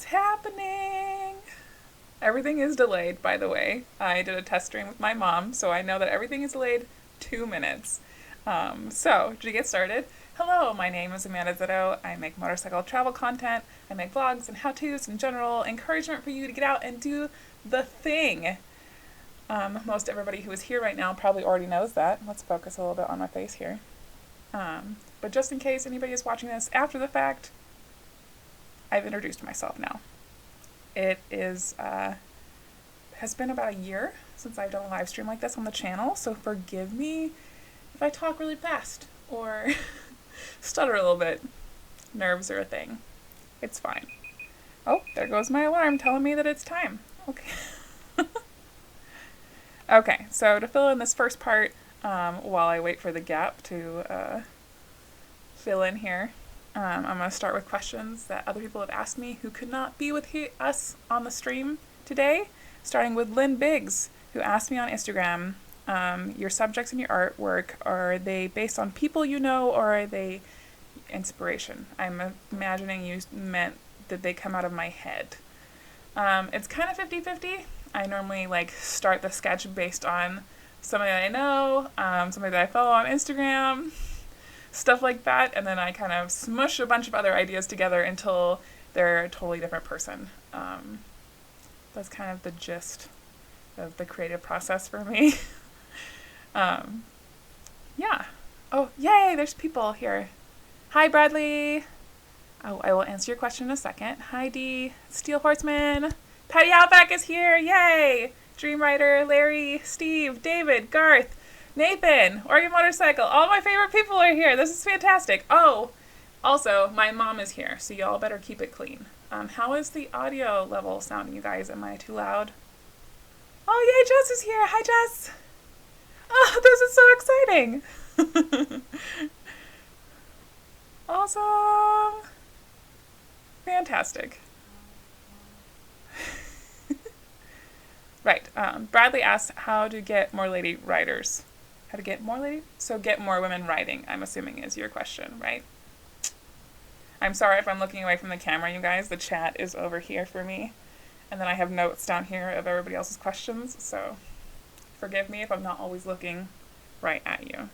What's happening? Everything is delayed, by the way. I did a test stream with my mom, so I know that everything is delayed 2 minutes. So, to get started, hello, my name is Amanda Zitto. I make motorcycle travel content. I make vlogs and how-tos and general encouragement for you to get out and do the thing. Most everybody who is here right now probably already knows that. Let's focus a little bit on my face here. But just in case anybody is watching this after the fact, I've introduced myself now. It has been about a year since I've done a live stream like this on the channel, so forgive me if I talk really fast or stutter a little bit. Nerves are a thing. It's fine. Oh, there goes my alarm telling me that it's time. Okay. Okay, so to fill in this first part, while I wait for the gap to fill in here, I'm going to start with questions that other people have asked me who could not be with us on the stream today, starting with Lynn Biggs, who asked me on Instagram, your subjects in your artwork, are they based on people you know, or are they inspiration? I'm imagining you meant that they come out of my head. It's kind of 50-50. I normally start the sketch based on somebody that I know, somebody that I follow on Instagram, stuff like that, and then I kind of smush a bunch of other ideas together until they're a totally different person. That's kind of the gist of the creative process for me. Yeah. Oh, yay, there's people here. Hi, Bradley. Oh, I will answer your question in a second. Hi, Dee. Steel Horseman. Patty Outback is here. Yay. Dream Rider, Larry, Steve, David, Garth, Nathan, Oregon Motorcycle. All my favorite people are here. This is fantastic. Oh, also, my mom is here, so y'all better keep it clean. How is the audio level sounding, you guys? Am I too loud? Oh, yay, Jess is here. Hi, Jess. Oh, this is so exciting. Awesome. Fantastic. Right. Bradley asks how to get more lady riders. How to get more lady? So get more women riding, I'm assuming is your question, right? I'm sorry if I'm looking away from the camera, you guys. The chat is over here for me. And then I have notes down here of everybody else's questions, so forgive me if I'm not always looking right at you.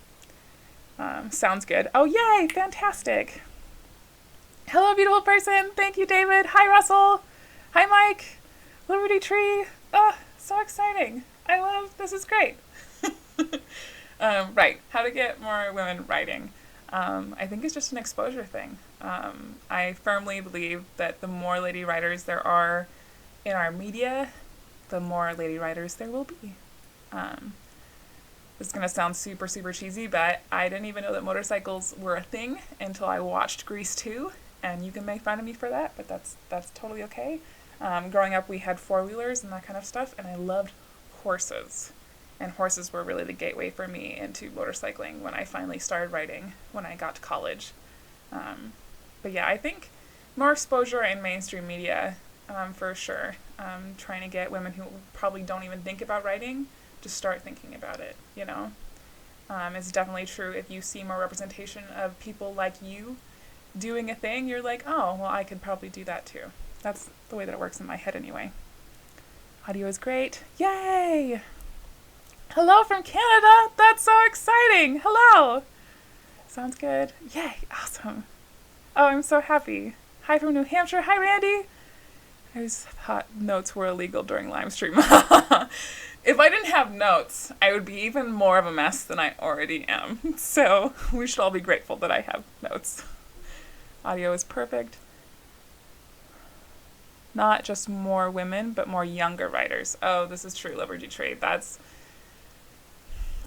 Sounds good. Oh, yay! Fantastic. Hello, beautiful person. Thank you, David. Hi, Russell. Hi, Mike. Liberty Tree. Oh, so exciting. I love, this is great. Right, how to get more women riding. I think it's just an exposure thing. I firmly believe that the more lady riders there are in our media, the more lady riders there will be. This is going to sound super, super cheesy, but I didn't even know that motorcycles were a thing until I watched Grease 2, and you can make fun of me for that, but that's totally okay. Growing up, we had four-wheelers and that kind of stuff, and I loved horses. And horses were really the gateway for me into motorcycling when I finally started riding when I got to college. But yeah, I think more exposure in mainstream media, for sure. Trying to get women who probably don't even think about riding to start thinking about it, you know? It's definitely true. If you see more representation of people like you doing a thing, you're like, oh, well, I could probably do that too. That's the way that it works in my head anyway. Audio is great. Yay! Hello from Canada! That's so exciting! Hello! Sounds good. Yay! Awesome. Oh, I'm so happy. Hi from New Hampshire. Hi, Randy! I just thought notes were illegal during live stream. If I didn't have notes, I would be even more of a mess than I already am. So we should all be grateful that I have notes. Audio is perfect. Not just more women, but more younger riders. Oh, this is true, Liberty Trade.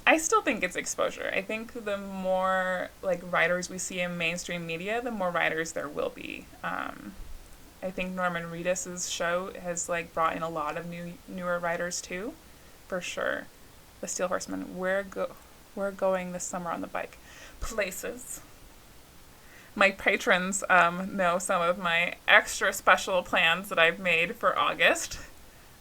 I still think it's exposure. I think the more riders we see in mainstream media, the more riders there will be. I think Norman Reedus's show has brought in a lot of newer riders too, for sure. The Steel Horseman, we're going this summer on the bike. Places. My patrons know some of my extra special plans that I've made for August.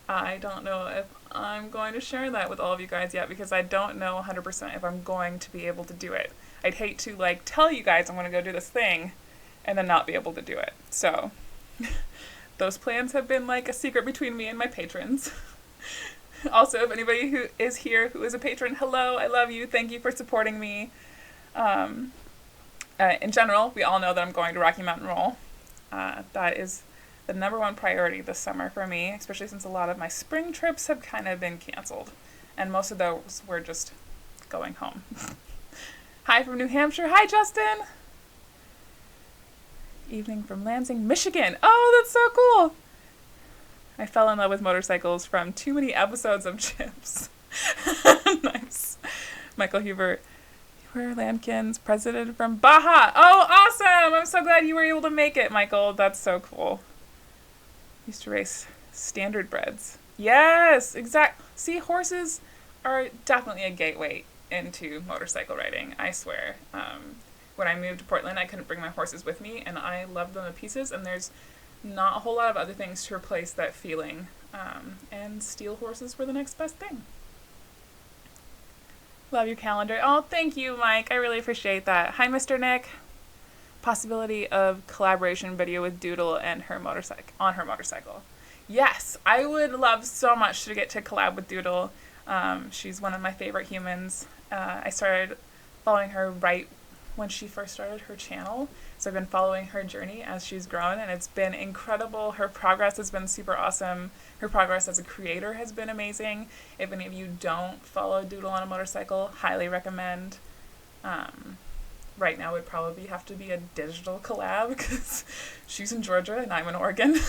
I don't know if I'm going to share that with all of you guys yet because I don't know 100% if I'm going to be able to do it. I'd hate to tell you guys I'm going to go do this thing and then not be able to do it. So those plans have been like a secret between me and my patrons. Also, if anybody who is here who is a patron, hello, I love you. Thank you for supporting me. In general, we all know that I'm going to Rocky Mountain Roll. That is the number one priority this summer for me, especially since a lot of my spring trips have kind of been canceled. And most of those were just going home. Hi from New Hampshire. Hi, Justin. Evening from Lansing, Michigan. Oh, that's so cool. I fell in love with motorcycles from too many episodes of Chips. Nice. Michael Hubert. You were Lampkin's president from Baja. Oh, awesome. I'm so glad you were able to make it, Michael. That's so cool. Used to race standard breds. Yes, exactly. See, horses are definitely a gateway into motorcycle riding, I swear. When I moved to Portland, I couldn't bring my horses with me, and I loved them to pieces, and there's not a whole lot of other things to replace that feeling, and steel horses were the next best thing. Love your calendar. Oh, thank you, Mike. I really appreciate that. Hi, Mr. Nick. Possibility of collaboration video with Doodle and her motorcycle. Yes, I would love so much to get to collab with Doodle. She's one of my favorite humans. I started following her right when she first started her channel, so I've been following her journey as she's grown, and it's been incredible. Her progress has been super awesome. Her progress as a creator has been amazing. If any of you don't follow Doodle on a motorcycle, highly recommend. Right now would probably have to be a digital collab because she's in Georgia and I'm in Oregon.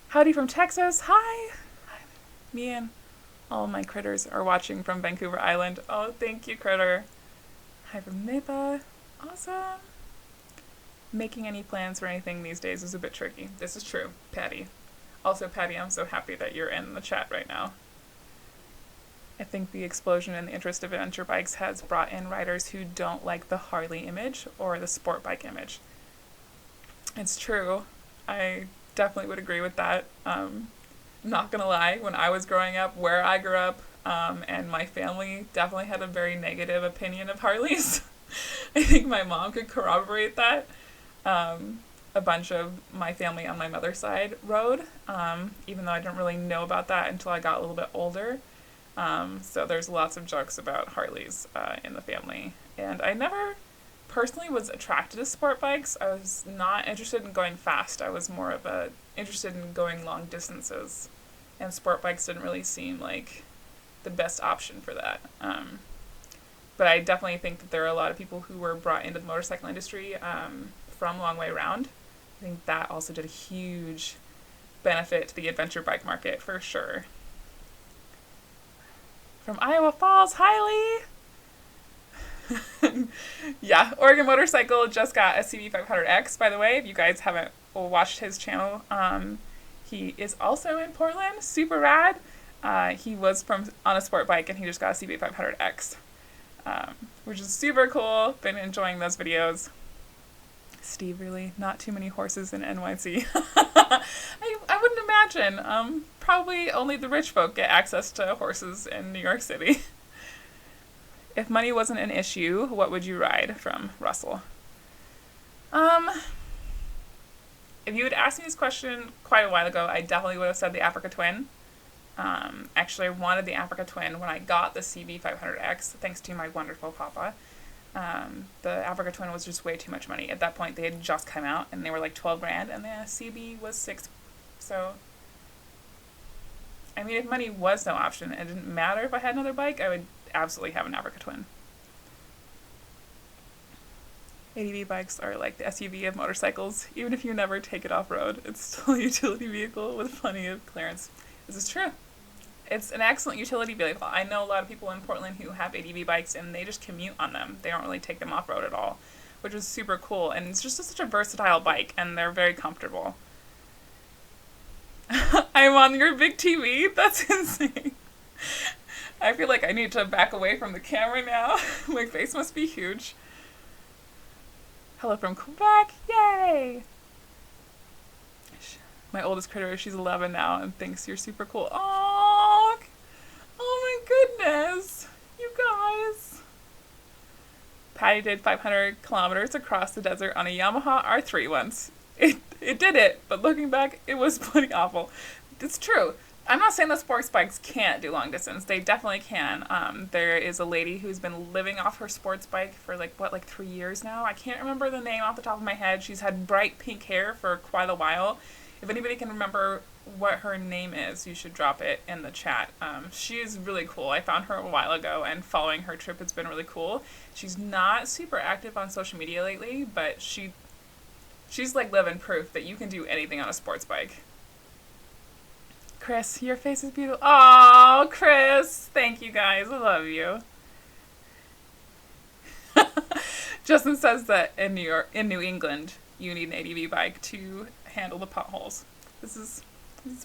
Howdy from Texas. Hi. Me and all my critters are watching from Vancouver Island. Oh, thank you, critter. Hi from Napa. Awesome. Making any plans for anything these days is a bit tricky. This is true, Patty. Also, Patty, I'm so happy that you're in the chat right now. I think the explosion in the interest of adventure bikes has brought in riders who don't like the Harley image or the sport bike image. It's true. I definitely would agree with that. Not gonna lie, when I was growing up, where I grew up, and my family definitely had a very negative opinion of Harleys. I think my mom could corroborate that. A bunch of my family on my mother's side rode, even though I didn't really know about that until I got a little bit older. So there's lots of jokes about Harleys in the family. And I never personally was attracted to sport bikes. I was not interested in going fast. I was more of interested in going long distances. And sport bikes didn't really seem like the best option for that. But I definitely think that there are a lot of people who were brought into the motorcycle industry from Long Way Round. I think that also did a huge benefit to the adventure bike market for sure. From Iowa Falls, hi Lee! Yeah, Oregon Motorcycle just got a CB500X, by the way, if you guys haven't watched his channel. He is also in Portland, super rad. He was on a sport bike and he just got a CB500X, which is super cool. Been enjoying those videos. Steve, really, not too many horses in NYC. I wouldn't imagine. Probably only the rich folk get access to horses in New York City. If money wasn't an issue, what would you ride? From Russell. If you had asked me this question quite a while ago, I definitely would have said the Africa Twin. Actually, I wanted the Africa Twin when I got the CB500X, thanks to my wonderful papa. The Africa Twin was just way too much money. At that point, they had just come out, and they were like 12 grand, and the CB was 6. So, I mean, if money was no option, it didn't matter if I had another bike, I would absolutely have an Africa Twin. ADV bikes are like the SUV of motorcycles. Even if you never take it off-road, it's still a utility vehicle with plenty of clearance. This is true. It's an excellent utility vehicle. I know a lot of people in Portland who have ADV bikes and they just commute on them. They don't really take them off-road at all, which is super cool. And it's just such a versatile bike, and they're very comfortable. I'm on your big TV? That's insane. I feel like I need to back away from the camera now. My face must be huge. Hello from Quebec. Yay! My oldest critter, she's 11 now and thinks you're super cool. Oh my goodness. You guys. Patty did 500 kilometers across the desert on a Yamaha R3 once. It did it, but looking back, it was pretty awful. It's true. I'm not saying that sports bikes can't do long distance. They definitely can. There is a lady who's been living off her sports bike for like 3 years now. I can't remember the name off the top of my head. She's had bright pink hair for quite a while. If anybody can remember what her name is, you should drop it in the chat. She's really cool. I found her a while ago, and following her trip has been really cool. She's not super active on social media lately, but she's like living proof that you can do anything on a sports bike. Chris, your face is beautiful. Oh, Chris. Thank you, guys. I love you. Justin says that in New England, you need an ADV bike to handle the potholes. This is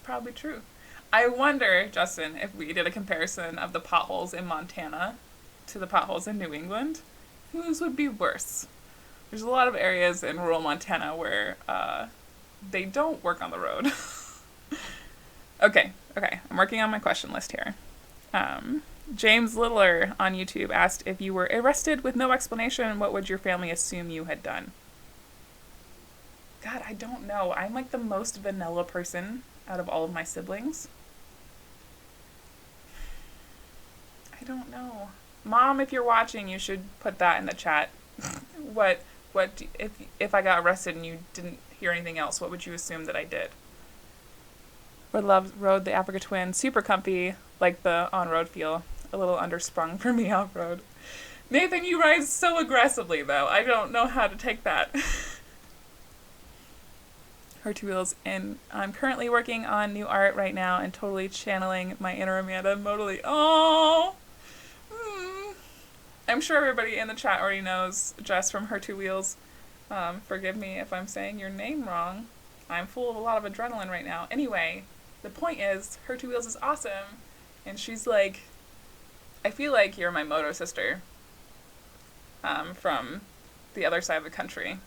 probably true. I wonder, Justin, if we did a comparison of the potholes in Montana to the potholes in New England, whose would be worse? There's a lot of areas in rural Montana where they don't work on the road. Okay, I'm working on my question list here. James Littler on YouTube asked, if you were arrested with no explanation, what would your family assume you had done? God, I don't know. I'm like the most vanilla person out of all of my siblings. I don't know. Mom, if you're watching, you should put that in the chat. If I got arrested and you didn't hear anything else, what would you assume that I did? Rode the Africa Twin, super comfy, like the on-road feel. A little undersprung for me off-road. Nathan, you ride so aggressively, though. I don't know how to take that. Her two wheels, and I'm currently working on new art right now and totally channeling my inner Amanda modally. Oh! I'm sure everybody in the chat already knows Jess from Her Two Wheels. Forgive me if I'm saying your name wrong. I'm full of a lot of adrenaline right now. Anyway, the point is, Her Two Wheels is awesome, and she's like, I feel like you're my moto sister from the other side of the country.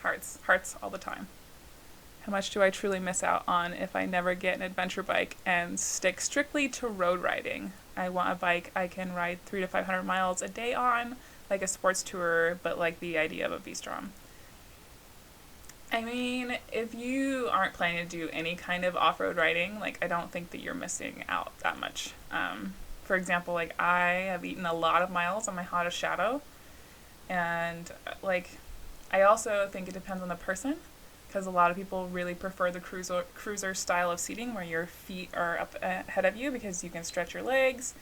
Hearts all the time. How much do I truly miss out on if I never get an adventure bike and stick strictly to road riding? I want a bike I can ride 300 to 500 miles a day on, like a sports tourer, but like the idea of a V-Strom. I mean, if you aren't planning to do any kind of off-road riding, like, I don't think that you're missing out that much. For example, like, I have eaten a lot of miles on my Honda Shadow, and, like, I also think it depends on the person, because a lot of people really prefer the cruiser style of seating where your feet are up ahead of you because you can stretch your legs,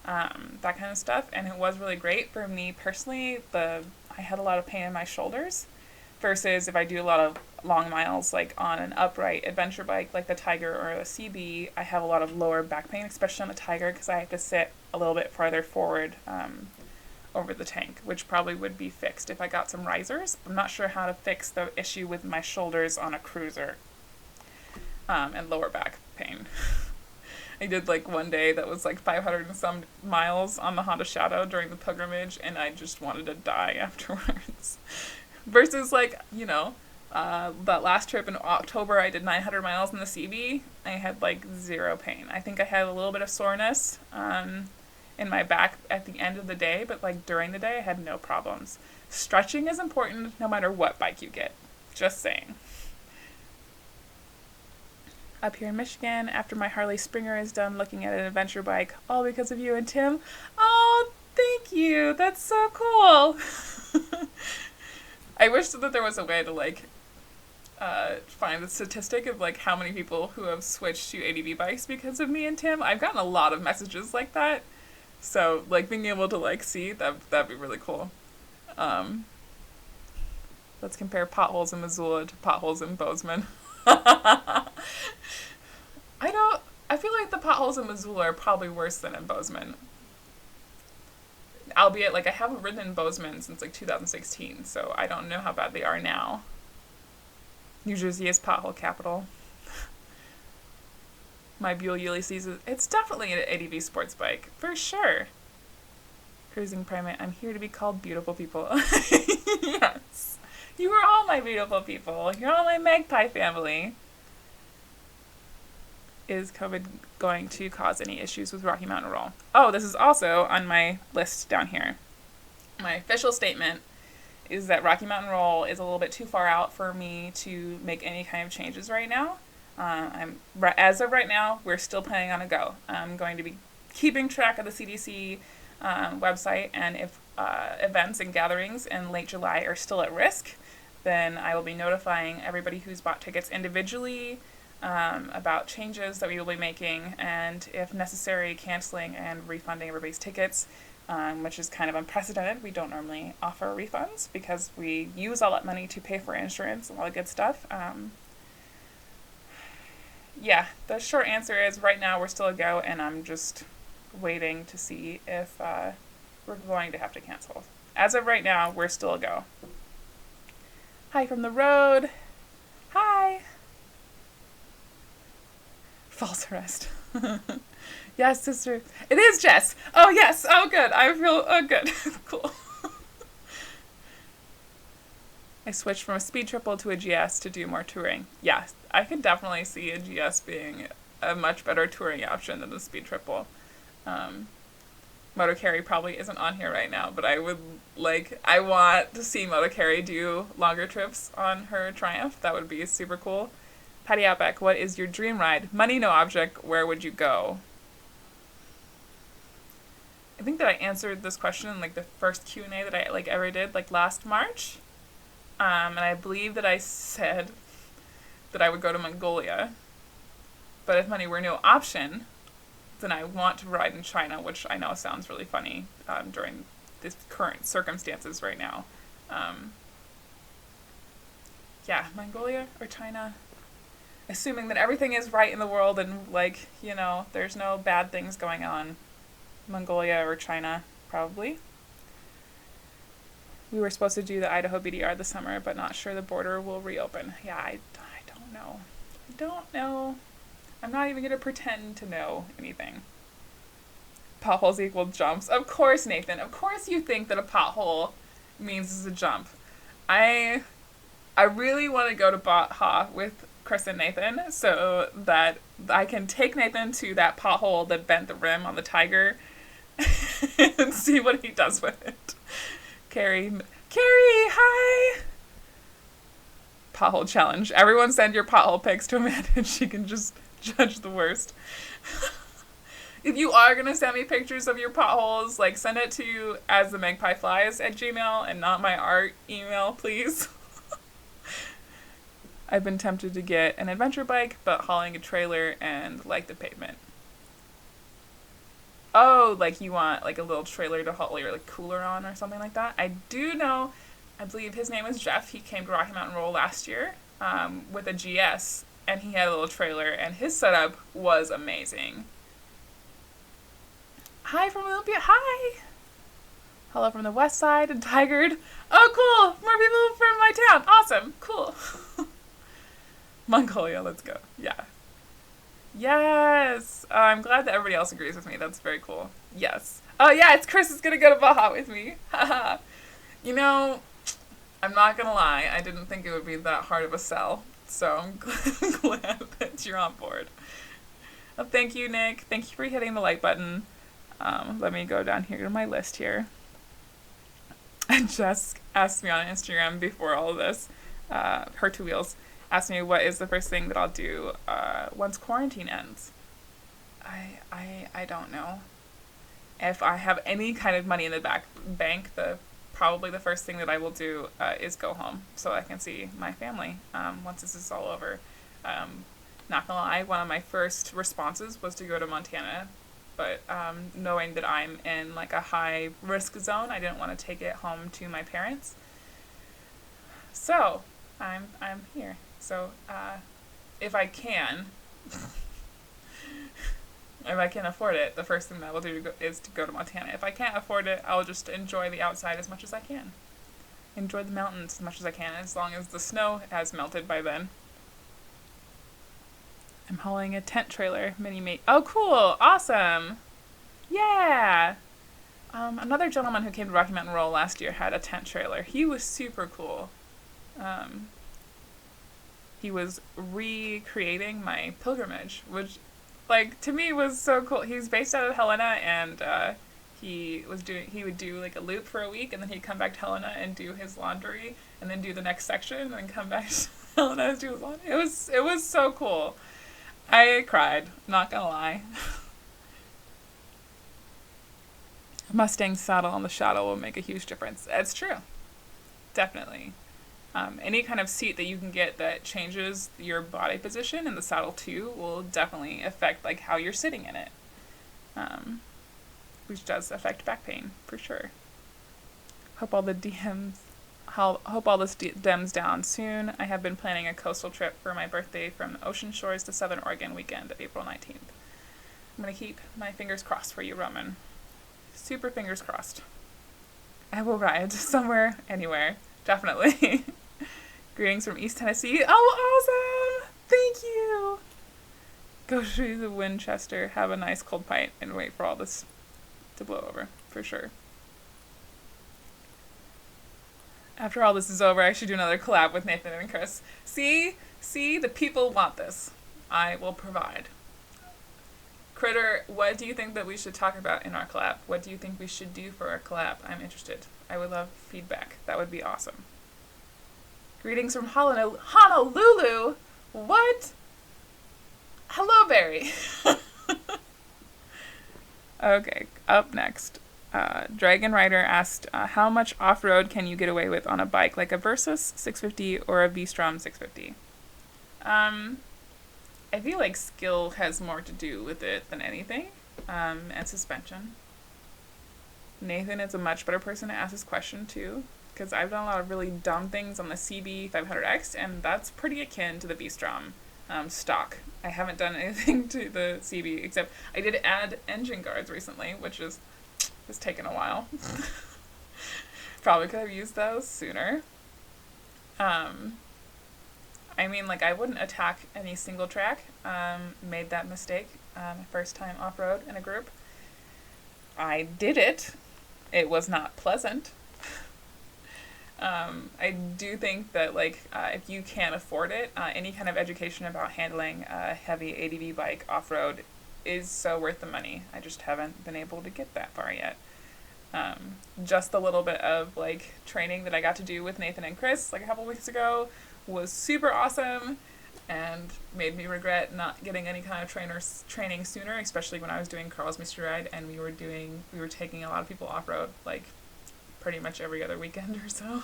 that kind of stuff, and it was really great. For me personally, I had a lot of pain in my shoulders, versus if I do a lot of long miles, like on an upright adventure bike like the Tiger or the CB, I have a lot of lower back pain, especially on the Tiger, because I have to sit a little bit farther forward over the tank, which probably would be fixed if I got some risers. I'm not sure how to fix the issue with my shoulders on a cruiser and lower back pain. I did like one day that was like 500 and some miles on the Honda Shadow during the pilgrimage, and I just wanted to die afterwards. Versus like, that last trip in October, I did 900 miles in the CB. I had like zero pain. I think I had a little bit of soreness in my back at the end of the day, but like during the day, I had no problems. Stretching is important no matter what bike you get. Just saying. Up here in Michigan, after my Harley Springer is done looking at an adventure bike, all because of you and Tim. Oh, thank you. That's so cool. I wish that there was a way to like find the statistic of like how many people who have switched to ADV bikes because of me and Tim. I've gotten a lot of messages like that, so like being able to like see that'd be really cool. Let's compare potholes in Missoula to potholes in Bozeman. I feel like the potholes in Missoula are probably worse than in Bozeman. Albeit, like, I haven't ridden in Bozeman since, like, 2016, so I don't know how bad they are now. New Jersey is pothole capital. My Buell Ulysses, it's definitely an ADV sports bike, for sure. Cruising Primate, I'm here to be called beautiful people. Yes. You are all my beautiful people. You're all my Magpie family. Is COVID going to cause any issues with Rocky Mountain Roll? Oh, this is also on my list down here. My official statement is that Rocky Mountain Roll is a little bit too far out for me to make any kind of changes right now. As of right now, we're still planning on a go. I'm going to be keeping track of the CDC website, and if events and gatherings in late July are still at risk, then I will be notifying everybody who's bought tickets individually about changes that we will be making, and if necessary, canceling and refunding everybody's tickets, which is kind of unprecedented. We don't normally offer refunds because we use all that money to pay for insurance and all the good stuff. Yeah, the short answer is right now we're still a go, and I'm just waiting to see if we're going to have to cancel. As of right now, we're still a go. Hi from the road. Hi. False arrest. Yes, sister. It is Jess. Oh, yes. Oh, good. I feel good. Cool. I switched from a speed triple to a GS to do more touring. Yeah, I can definitely see a GS being a much better touring option than the speed triple. Moto Carry probably isn't on here right now, but I want to see Moto Carry do longer trips on her Triumph. That would be super cool. Patty Outback, what is your dream ride? Money, no object. Where would you go? I think that I answered this question in the first Q&A that I ever did last March. And I believe that I said that I would go to Mongolia. But if money were no option, then I want to ride in China, which I know sounds really funny during this current circumstances right now. Yeah, Mongolia or China. Assuming that everything is right in the world and there's no bad things going on. Mongolia or China, probably. We were supposed to do the Idaho BDR this summer, but not sure the border will reopen. Yeah, I don't know. I don't know. I'm not even going to pretend to know anything. Potholes equal jumps. Of course, Nathan. Of course you think that a pothole means it's a jump. I really want to go to Baja with Chris and Nathan so that I can take Nathan to that pothole that bent the rim on the Tiger and see what he does with it. Carrie, hi! Pothole challenge. Everyone send your pothole pics to Amanda and she can just judge the worst. If you are going to send me pictures of your potholes, send it to asthemagpieflies@gmail.com and not my art email, please. I've been tempted to get an adventure bike, but hauling a trailer and the pavement. Oh, you want a little trailer to haul your cooler on or something like that? I do know, I believe his name is Jeff. He came to Rocky Mountain Roll last year with a GS, and he had a little trailer, and his setup was amazing. Hi from Olympia. Hi. Hello from the west side and Tigered. Oh, cool. More people from my town. Awesome. Cool. Mongolia, let's go. Yeah. Yes. I'm glad that everybody else agrees with me. That's very cool. Yes. Oh, yeah, it's Chris is going to go to Baja with me. Haha. I'm not going to lie. I didn't think it would be that hard of a sell. So I'm glad that you're on board. Well, thank you, Nick. Thank you for hitting the like button. Let me go down here to my list here. And Jess asked me on Instagram before all of this, her two wheels, asked me what is the first thing that I'll do once quarantine ends. I don't know. If I have any kind of money in the bank, probably the first thing that I will do is go home so I can see my family once this is all over. Not gonna lie, one of my first responses was to go to Montana, but knowing that I'm in a high risk zone, I didn't want to take it home to my parents. So I'm here. So if I can afford it, the first thing that I will do is to go to Montana. If I can't afford it, I'll just enjoy the outside as much as I can. Enjoy the mountains as much as I can, as long as the snow has melted by then. I'm hauling a tent trailer, mini-mate. Oh, cool! Awesome! Yeah! Another gentleman who came to Rocky Mountain Roll last year had a tent trailer. He was super cool. He was recreating my pilgrimage, which, to me was so cool. He's based out of Helena, and he would do like a loop for a week, and then he'd come back to Helena and do his laundry, and then do the next section, and then come back to Helena and do his laundry. It was so cool. I cried, not gonna lie. Mustang saddle on the shadow will make a huge difference. It's true. Definitely. Any kind of seat that you can get that changes your body position in the saddle too will definitely affect like how you're sitting in it. Which does affect back pain for sure. Hope all this DMs down soon. I have been planning a coastal trip for my birthday from the ocean shores to Southern Oregon weekend of April 19th. I'm going to keep my fingers crossed for you, Roman. Super fingers crossed. I will ride somewhere, anywhere. Definitely. Greetings from East Tennessee. Oh, awesome! Thank you! Go to the Winchester, have a nice cold pint, and wait for all this to blow over, for sure. After all this is over, I should do another collab with Nathan and Chris. See, the people want this. I will provide. Critter, what do you think that we should talk about in our collab? What do you think we should do for our collab? I'm interested. I would love feedback. That would be awesome. Greetings from Honolulu. What? Hello, Barry. Okay, up next. Dragon Rider asked, how much off-road can you get away with on a bike, like a Versus 650 or a V-Strom 650? I feel like skill has more to do with it than anything, and suspension. Nathan is a much better person to ask this question to, because I've done a lot of really dumb things on the CB 500X, and that's pretty akin to the V-Strom stock. I haven't done anything to the CB, except I did add engine guards recently, which has taken a while. Probably could have used those sooner. I mean, like, I wouldn't attack any single track. Made that mistake my first time off-road in a group. I did it. It was not pleasant. I do think that, like, if you can't afford it, any kind of education about handling a heavy ADV bike off-road is so worth the money. I just haven't been able to get that far yet. Just a little bit of, like, training that I got to do with Nathan and Chris, like, a couple weeks ago was super awesome and made me regret not getting any kind of training sooner, especially when I was doing Carl's Mystery Ride and we were taking a lot of people off-road, like, pretty much every other weekend or so.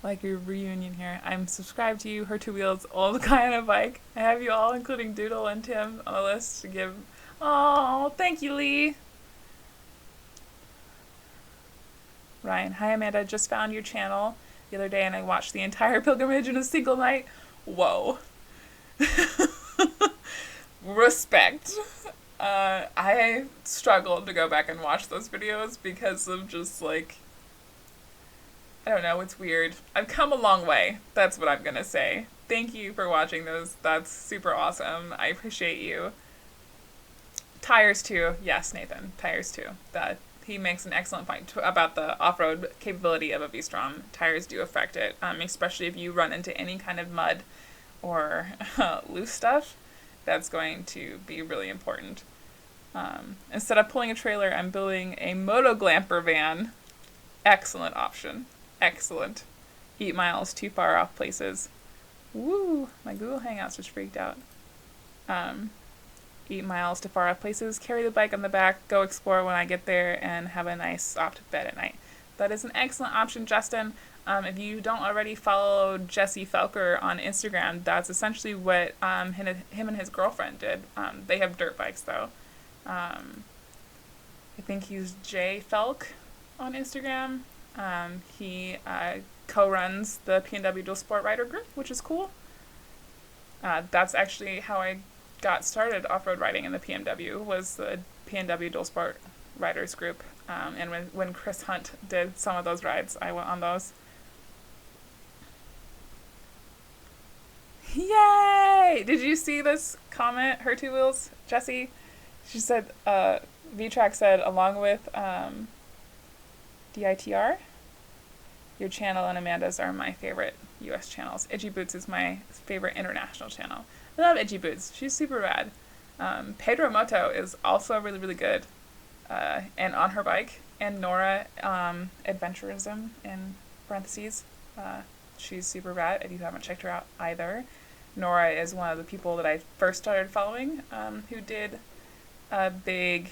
Like your reunion here. I'm subscribed to you, Her Two Wheels, Old Guy on a Bike. I have you all, including Doodle and Tim, on the list to give. Oh, thank you, Lee. Ryan, hi Amanda, just found your channel the other day and I watched the entire pilgrimage in a single night. Whoa. Respect. I struggled to go back and watch those videos because of just, like, I don't know, it's weird. I've come a long way. That's what I'm gonna say. Thank you for watching those. That's super awesome. I appreciate you. Tires too. Yes, Nathan. Tires too. That he makes an excellent point about the off-road capability of a V-Strom. Tires do affect it, especially if you run into any kind of mud or loose stuff. That's going to be really important. Instead of pulling a trailer, I'm building a Motoglamper van. Excellent option. Excellent. 8 miles too far off places. Woo! My Google Hangouts just freaked out. 8 miles to far off places. Carry the bike on the back. Go explore when I get there and have a nice soft bed at night. That is an excellent option, Justin. If you don't already follow Jesse Felker on Instagram, that's essentially what him and his girlfriend did. They have dirt bikes, though. I think he's Jay Felk on Instagram. He co-runs the P&W Dual Sport Rider group, which is cool. That's actually how I got started off-road riding in the PMW, was the P&W Dual Sport Riders group. And when Chris Hunt did some of those rides, I went on those. Yay! Did you see this comment, Her Two Wheels, Jessie? She said, V-Track said, along with DITR, your channel and Amanda's are my favorite US channels. Itchy Boots is my favorite international channel. I love Itchy Boots. She's super rad. Pedro Moto is also really, really good, and on her bike. And Nora, Adventurism in parentheses, she's super rad if you haven't checked her out either. Nora is one of the people that I first started following, who did a big,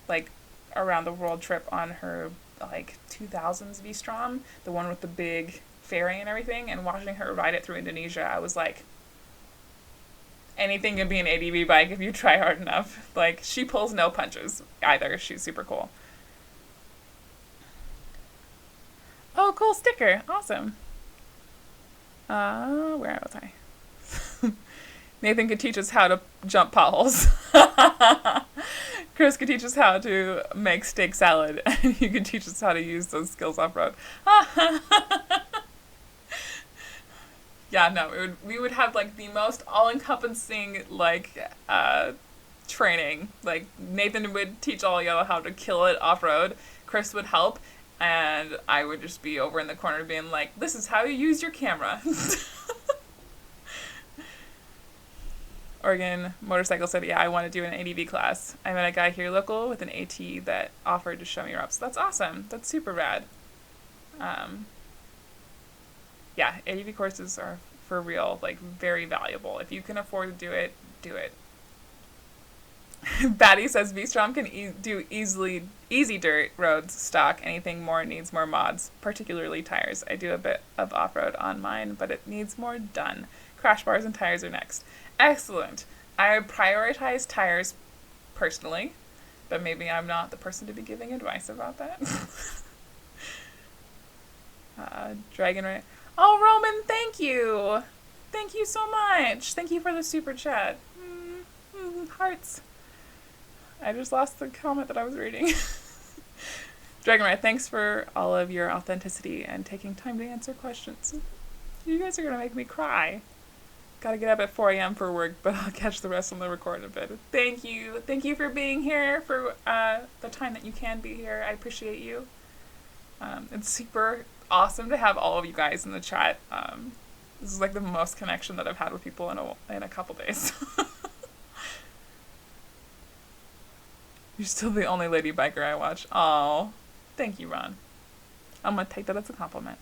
like, around the world trip on her, like, 2000s V-Strom, the one with the big ferry and everything, and watching her ride it through Indonesia, I was like, anything can be an ADV bike if you try hard enough. Like, she pulls no punches either. She's super cool. Oh, cool sticker. Awesome. Where was I? Nathan could teach us how to jump potholes. Chris could teach us how to make steak salad, and you could teach us how to use those skills off-road. Yeah, no, we would have, like, the most all-encompassing, like, training. Like, Nathan would teach all y'all how to kill it off-road. Chris would help, and I would just be over in the corner being like, this is how you use your camera. Oregon Motorcycle said, yeah, I want to do an ADV class. I met a guy here local with an AT that offered to show me ropes. That's awesome. That's super rad. Yeah, ADV courses are for real, like, very valuable. If you can afford to do it, do it. Batty says V-Strom can do easy dirt roads, stock. Anything more needs more mods, particularly tires. I do a bit of off-road on mine, but it needs more done. Crash bars and tires are next. Excellent. I prioritize tires personally, but maybe I'm not the person to be giving advice about that. Dragon Ray. Oh, Roman, thank you. Thank you so much. Thank you for the super chat. Hearts. I just lost the comment that I was reading. Dragon Ray, thanks for all of your authenticity and taking time to answer questions. You guys are going to make me cry. Gotta get up at 4 a.m. for work, but I'll catch the rest on the record a bit. Thank you. Thank you for being here, for the time that you can be here. I appreciate you. It's super awesome to have all of you guys in the chat. This is like the most connection that I've had with people in a couple days. You're still the only lady biker I watch. Oh, thank you, Ron. I'm gonna take that as a compliment.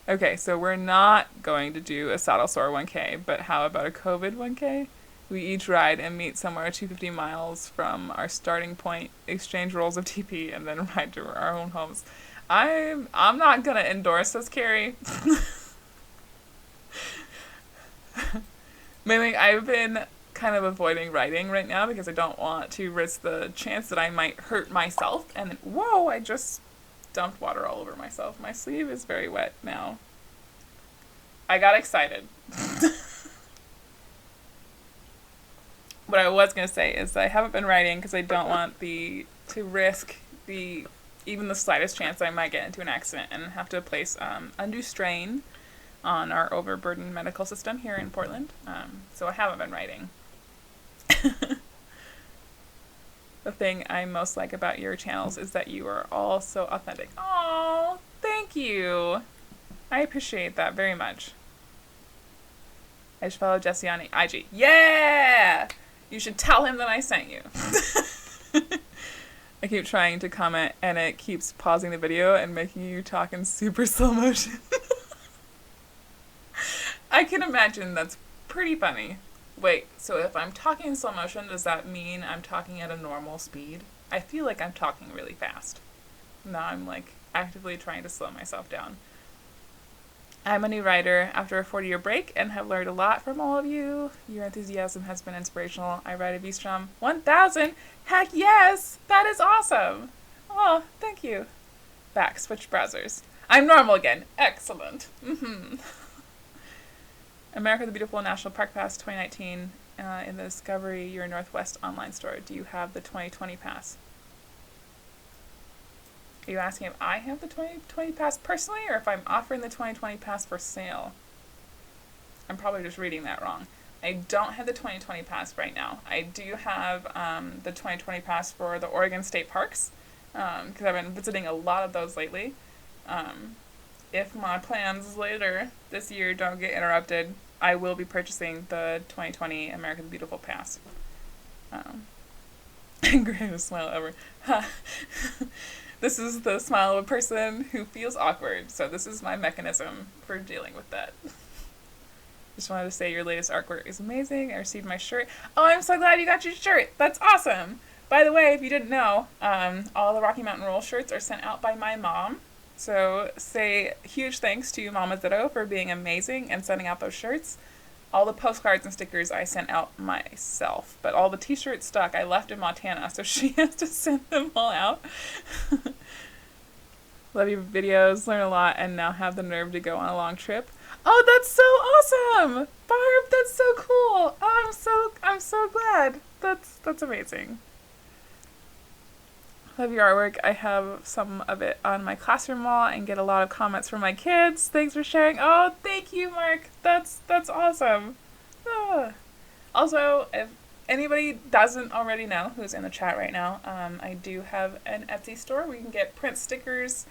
Okay, so we're not going to do a saddle sore 1K, but how about a COVID 1K? We each ride and meet somewhere 250 miles from our starting point, exchange rolls of TP, and then ride to our own homes. I'm not gonna endorse this, Carrie. Mainly, I've been kind of avoiding riding right now because I don't want to risk the chance that I might hurt myself. And then, whoa, I just dumped water all over myself. My sleeve is very wet now. I got excited. What I was going to say is I haven't been riding because I don't want to risk even the slightest chance that I might get into an accident and have to place undue strain on our overburdened medical system here in Portland. So I haven't been riding. The thing I most like about your channels is that you are all so authentic. Oh, thank you. I appreciate that very much. I just follow Jesse on IG. Yeah! You should tell him that I sent you. I keep trying to comment and it keeps pausing the video and making you talk in super slow motion. I can imagine that's pretty funny. Wait, so if I'm talking in slow motion, does that mean I'm talking at a normal speed? I feel like I'm talking really fast. Now I'm like actively trying to slow myself down. I'm a new rider after a 40-year break and have learned a lot from all of you. Your enthusiasm has been inspirational. I ride a V-Strom 1000. Heck yes! That is awesome! Oh, thank you. Back, switch browsers. I'm normal again. Excellent. America the Beautiful National Park Pass 2019 in the Discovery Your Northwest online store. Do you have the 2020 pass? Are you asking if I have the 2020 pass personally or if I'm offering the 2020 pass for sale? I'm probably just reading that wrong. I don't have the 2020 pass right now. I do have the 2020 pass for the Oregon State Parks because I've been visiting a lot of those lately. If my plans later this year don't get interrupted, I will be purchasing the 2020 American the Beautiful Pass. Great smile ever. This is the smile of a person who feels awkward, so this is my mechanism for dealing with that. Just wanted to say your latest artwork is amazing. I received my shirt. Oh, I'm so glad you got your shirt. That's awesome. By the way, if you didn't know, all the Rocky Mountain Roll shirts are sent out by my mom. So say huge thanks to Mama Zitto for being amazing and sending out those shirts. All the postcards and stickers I sent out myself, but all the t-shirts stuck. I left in Montana, so she has to send them all out. Love your videos, learn a lot, and now have the nerve to go on a long trip. Oh, that's so awesome! Barb, that's so cool! Oh, I'm so glad. That's amazing. Love your artwork. I have some of it on my classroom wall and get a lot of comments from my kids. Thanks for sharing. Oh, thank you, Mark. That's awesome. Ah. Also, if anybody doesn't already know who's in the chat right now, I do have an Etsy store where you can get print stickers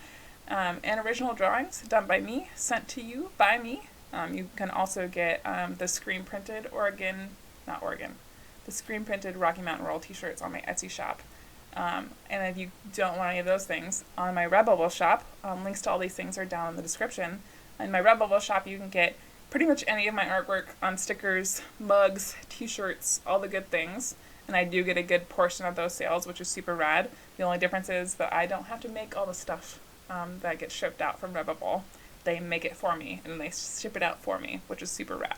and original drawings done by me, sent to you by me. You can also get the screen printed the screen printed Rocky Mountain Roll t-shirts on my Etsy shop. And if you don't want any of those things, on my Redbubble shop, links to all these things are down in the description. In my Redbubble shop, you can get pretty much any of my artwork on stickers, mugs, t-shirts, all the good things. And I do get a good portion of those sales, which is super rad. The only difference is that I don't have to make all the stuff that gets shipped out from Redbubble. They make it for me, and they ship it out for me, which is super rad.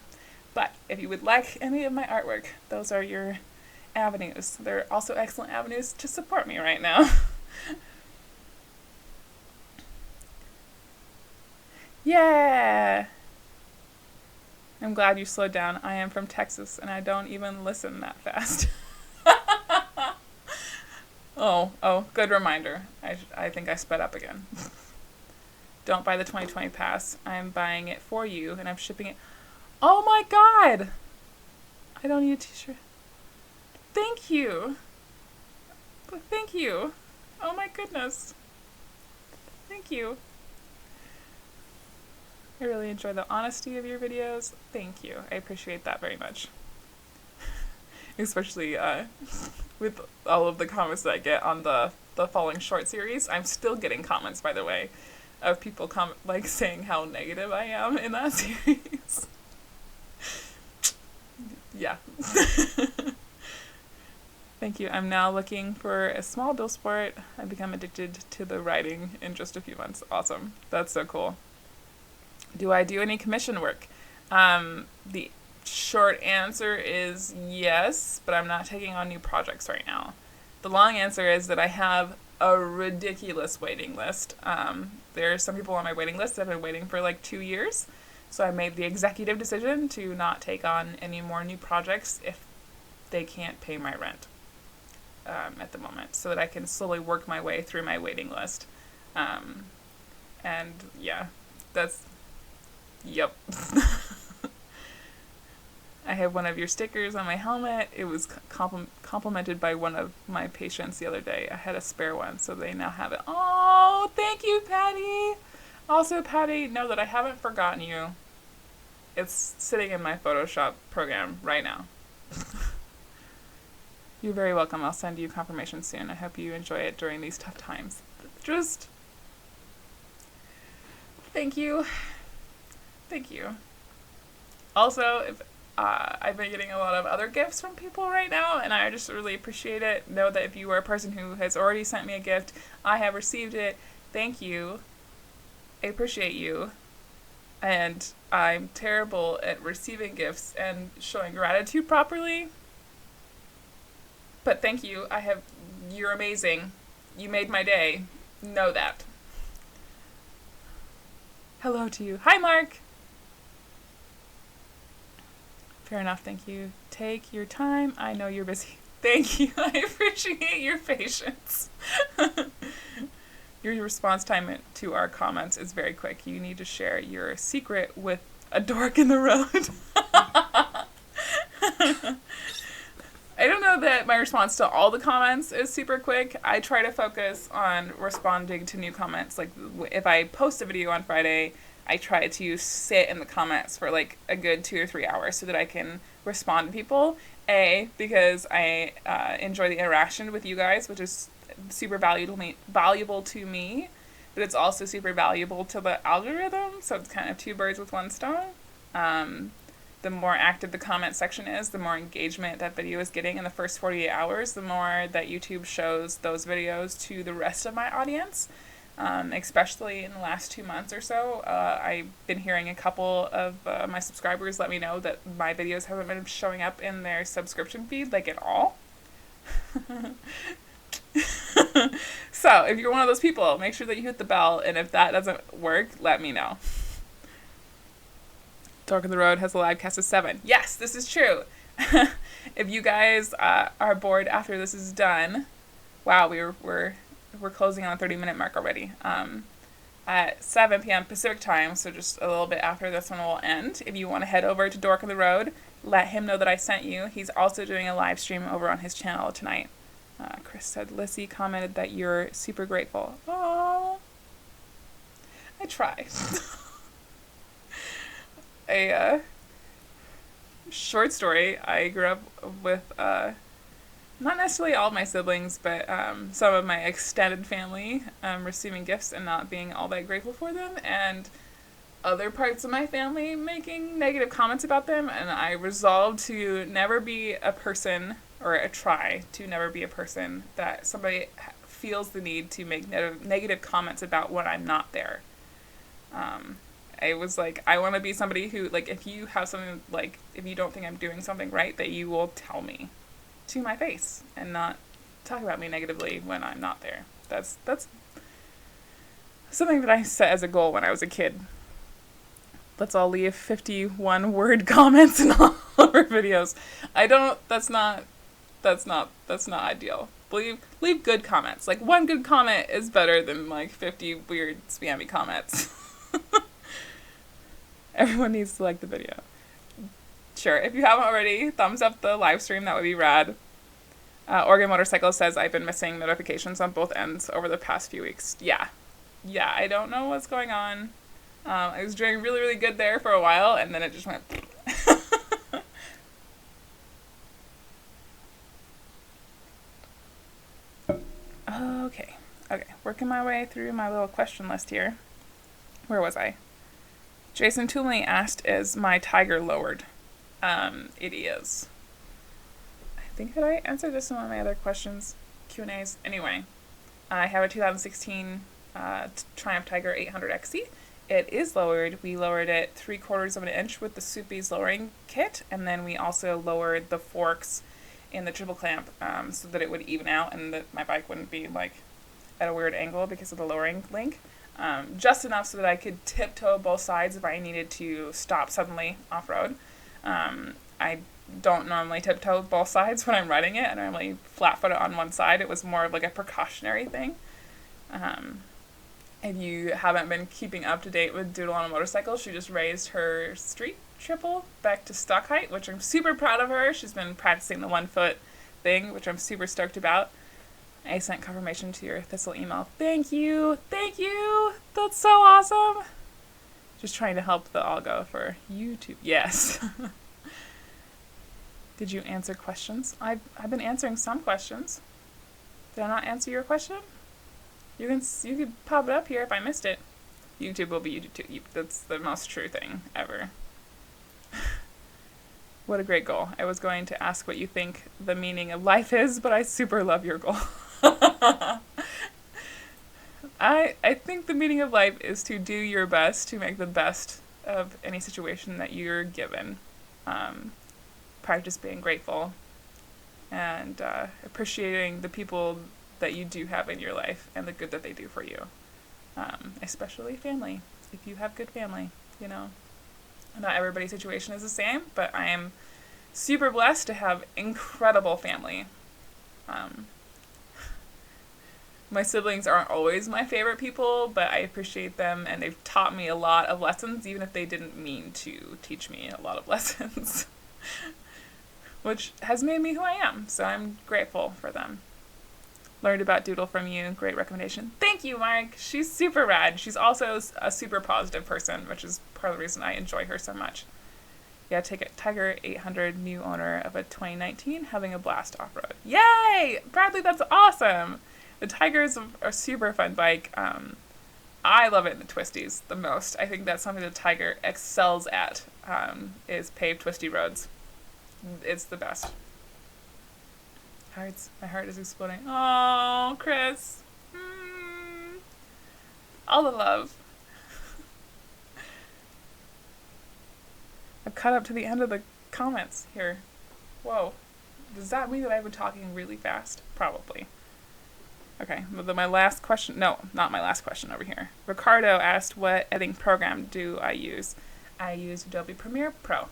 But if you would like any of my artwork, those are your avenues. They're also excellent avenues to support me right now. Yeah! I'm glad you slowed down. I am from Texas and I don't even listen that fast. Oh, good reminder. I think I sped up again. Don't buy the 2020 pass. I'm buying it for you and I'm shipping it. Oh my god! I don't need a t-shirt. Thank you. Thank you. Oh my goodness. Thank you. I really enjoy the honesty of your videos. Thank you. I appreciate that very much. Especially with all of the comments that I get on the Falling Short series. I'm still getting comments, by the way, of people saying how negative I am in that series. Yeah. Thank you. I'm now looking for a small bill sport. I become addicted to the writing in just a few months. Awesome. That's so cool. Do I do any commission work? The short answer is yes, but I'm not taking on new projects right now. The long answer is that I have a ridiculous waiting list. There are some people on my waiting list that have been waiting for like 2 years. So I made the executive decision to not take on any more new projects if they can't pay my rent. At the moment, so that I can slowly work my way through my waiting list. And yeah, yep. I have one of your stickers on my helmet. It was complimented by one of my patients the other day. I had a spare one, so they now have it. Oh, thank you, Patty. Also, Patty, know that I haven't forgotten you. It's sitting in my Photoshop program right now. You're very welcome. I'll send you confirmation soon. I hope you enjoy it during these tough times. Just thank you. Thank you. Also, if I've been getting a lot of other gifts from people right now, and I just really appreciate it. Know that if you are a person who has already sent me a gift, I have received it. Thank you. I appreciate you. And I'm terrible at receiving gifts and showing gratitude properly. But thank you. You're amazing. You made my day. Know that. Hello to you. Hi, Mark. Fair enough. Thank you. Take your time. I know you're busy. Thank you. I appreciate your patience. Your response time to our comments is very quick. You need to share your secret with a dork in the road. I don't know that my response to all the comments is super quick. I try to focus on responding to new comments. Like if I post a video on Friday, I try to sit in the comments for like a good 2 or 3 hours so that I can respond to people. Because I enjoy the interaction with you guys, which is super valuable to me, but it's also super valuable to the algorithm. So it's kind of two birds with one stone. The more active the comment section is, the more engagement that video is getting in the first 48 hours, the more that YouTube shows those videos to the rest of my audience. Especially in the last 2 months or so, I've been hearing a couple of my subscribers let me know that my videos haven't been showing up in their subscription feed, like, at all. So, if you're one of those people, make sure that you hit the bell, and if that doesn't work, let me know. Dark on the Road has a live cast of 7. Yes, this is true. If you guys are bored after this is done, wow, we're closing on a 30-minute mark already. At 7 p.m. Pacific time, so just a little bit after this one will end. If you want to head over to Dork on the Road, let him know that I sent you. He's also doing a live stream over on his channel tonight. Chris said, Lissy commented that you're super grateful. Oh, I try. A short story. I grew up with not necessarily all of my siblings, but some of my extended family receiving gifts and not being all that grateful for them, and other parts of my family making negative comments about them, and I resolved to never be a person, or try to never be a person that somebody feels the need to make negative comments about when I'm not there. I was like, I want to be somebody who, like, if you have something, like, if you don't think I'm doing something right, that you will tell me to my face and not talk about me negatively when I'm not there. That's something that I set as a goal when I was a kid. Let's all leave 51 word comments in all of our videos. That's not ideal. Leave good comments. Like, one good comment is better than like 50 weird spammy comments. Everyone needs to like the video. Sure, if you haven't already, thumbs up the live stream, that would be rad. Oregon Motorcycle says, I've been missing notifications on both ends over the past few weeks. Yeah, I don't know what's going on. I was doing really, really good there for a while, and then it just went... Okay, working my way through my little question list here. Where was I? Jason Tooley asked, is my Tiger lowered? It is. I think that I answered this in one of my other questions, Q&As. Anyway, I have a 2016 Triumph Tiger 800XC. It is lowered. We lowered it 3/4 of an inch with the Soupy's lowering kit, and then we also lowered the forks in the triple clamp so that it would even out and that my bike wouldn't be like at a weird angle because of the lowering link. Just enough so that I could tiptoe both sides if I needed to stop suddenly off-road. I don't normally tiptoe both sides when I'm riding it. I normally flat-foot it on one side. It was more of like a precautionary thing. If you haven't been keeping up to date with Doodle on a Motorcycle, she just raised her street triple back to stock height, which I'm super proud of her. She's been practicing the 1 foot thing, which I'm super stoked about. I sent confirmation to your Thistle email. Thank you! That's so awesome! Just trying to help the algo for YouTube. Yes! Did you answer questions? I've been answering some questions. Did I not answer your question? You could pop it up here if I missed it. YouTube will be YouTube. That's the most true thing ever. What a great goal. I was going to ask what you think the meaning of life is, but I super love your goal. I think the meaning of life is to do your best to make the best of any situation that you're given. Practice being grateful and appreciating the people that you do have in your life and the good that they do for you. Especially family. If you have good family, you know. Not everybody's situation is the same, but I am super blessed to have incredible family. My siblings aren't always my favorite people, but I appreciate them, and they've taught me a lot of lessons, even if they didn't mean to teach me a lot of lessons, which has made me who I am, so I'm grateful for them. Learned about Doodle from you. Great recommendation. Thank you, Mike. She's super rad. She's also a super positive person, which is part of the reason I enjoy her so much. Yeah, take it. Tiger 800, new owner of a 2019, having a blast off-road. Yay! Bradley, that's awesome! The Tiger's a super fun bike. I love it in the twisties the most. I think that's something the Tiger excels at, is paved twisty roads. It's the best. My heart is exploding. Oh, Chris. All the love. I've caught up to the end of the comments here. Whoa. Does that mean that I've been talking really fast? Probably. Okay, my last question. No, not my last question over here. Ricardo asked, what editing program do I use? I use Adobe Premiere Pro.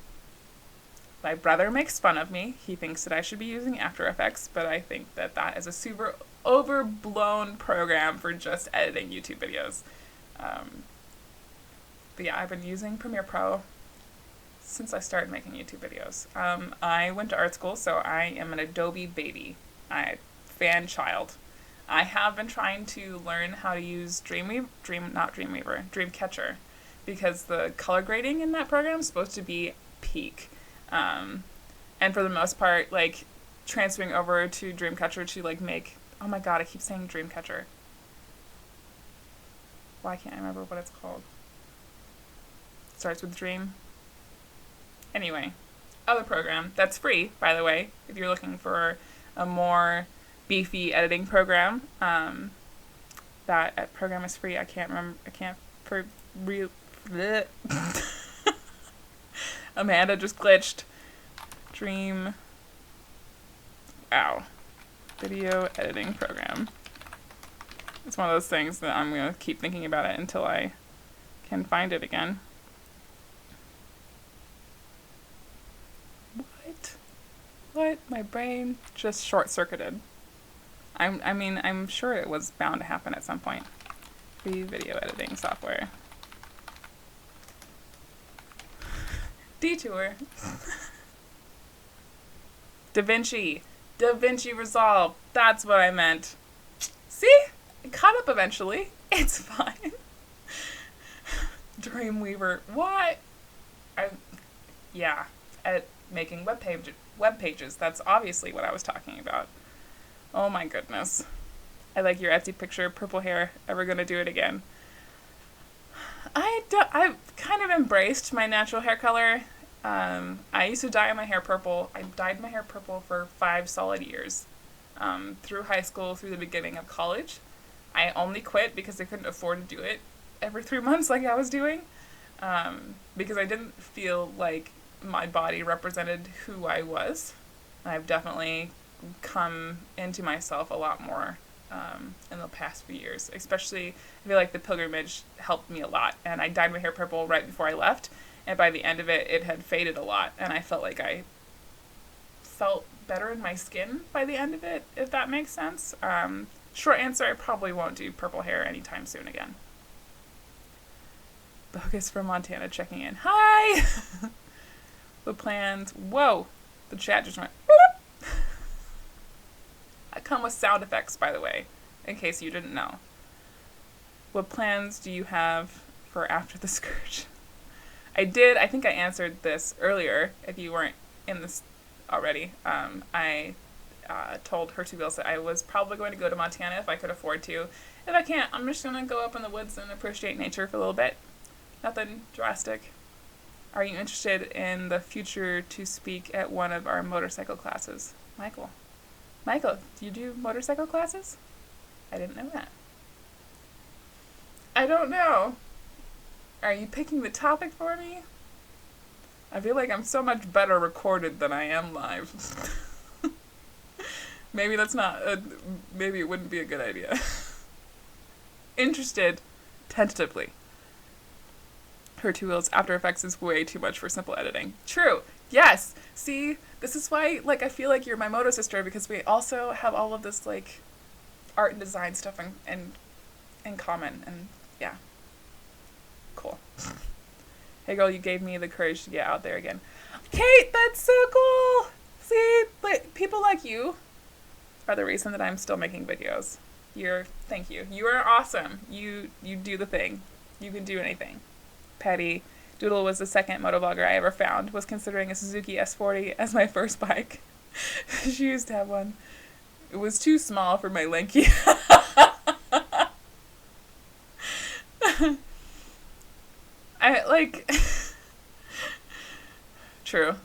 My brother makes fun of me. He thinks that I should be using After Effects, but I think that that is a super overblown program for just editing YouTube videos. But yeah, I've been using Premiere Pro since I started making YouTube videos. I went to art school, so I am an Adobe baby. Fan child. I have been trying to learn how to use Dreamcatcher, because the color grading in that program is supposed to be peak. And for the most part, like, transferring over to Dreamcatcher to, like, make... Oh my god, I keep saying Dreamcatcher. Why can't I remember what it's called? It starts with Dream. Anyway, other program that's free, by the way, if you're looking for a more beefy editing program. That program is free. I can't remember. Amanda just glitched. Video editing program. It's one of those things that I'm going to keep thinking about it until I can find it again. What? My brain just short-circuited. I'm sure it was bound to happen at some point. Free video editing software. Detour. DaVinci Resolve. That's what I meant. See? I caught up eventually. It's fine. Dreamweaver. What? Yeah. At making web pages. That's obviously what I was talking about. Oh my goodness. I like your Etsy picture. Purple hair. Ever gonna do it again? I've kind of embraced my natural hair color. I used to dye my hair purple. I dyed my hair purple for 5 solid years. Through high school, through the beginning of college. I only quit because I couldn't afford to do it every 3 months like I was doing. Because I didn't feel like my body represented who I was. I've definitely come into myself a lot more in the past few years. Especially, I feel like the pilgrimage helped me a lot. And I dyed my hair purple right before I left. And by the end of it, it had faded a lot. And I felt like I felt better in my skin by the end of it, if that makes sense. Short answer, I probably won't do purple hair anytime soon again. Bogus from Montana checking in. Hi! The plans. Whoa! The chat just went. Bloop. I come with sound effects, by the way, in case you didn't know. What plans do you have for after the scourge? I think I answered this earlier, if you weren't in this already. I told Her Two Wheels that I was probably going to go to Montana if I could afford to. If I can't, I'm just going to go up in the woods and appreciate nature for a little bit. Nothing drastic. Are you interested in the future to speak at one of our motorcycle classes? Michael, do you do motorcycle classes? I didn't know that. I don't know. Are you picking the topic for me? I feel like I'm so much better recorded than I am live. Maybe that's not maybe it wouldn't be a good idea. Interested, tentatively. Her Two Wheels After Effects is way too much for simple editing. True. Yes. See, this is why, like, I feel like you're my moto sister, because we also have all of this, like, art and design stuff in common, and yeah. Cool. Hey girl, you gave me the courage to get out there again. Kate, that's so cool! See, like, people like you are the reason that I'm still making videos. Thank you. You are awesome. You do the thing. You can do anything. Patty, Doodle was the second motovlogger I ever found. Was considering a Suzuki S40 as my first bike. She used to have one. It was too small for my lanky. True.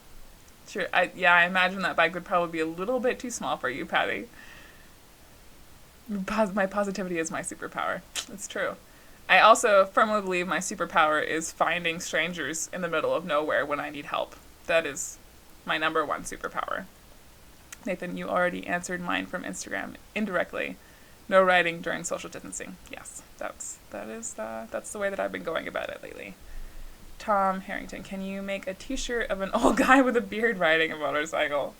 I imagine that bike would probably be a little bit too small for you, Patty. My positivity is my superpower. It's true. I also firmly believe my superpower is finding strangers in the middle of nowhere when I need help. That is my number one superpower. Nathan, you already answered mine from Instagram indirectly. No riding during social distancing. Yes, that's the way that I've been going about it lately. Tom Harrington, can you make a t-shirt of an old guy with a beard riding a motorcycle?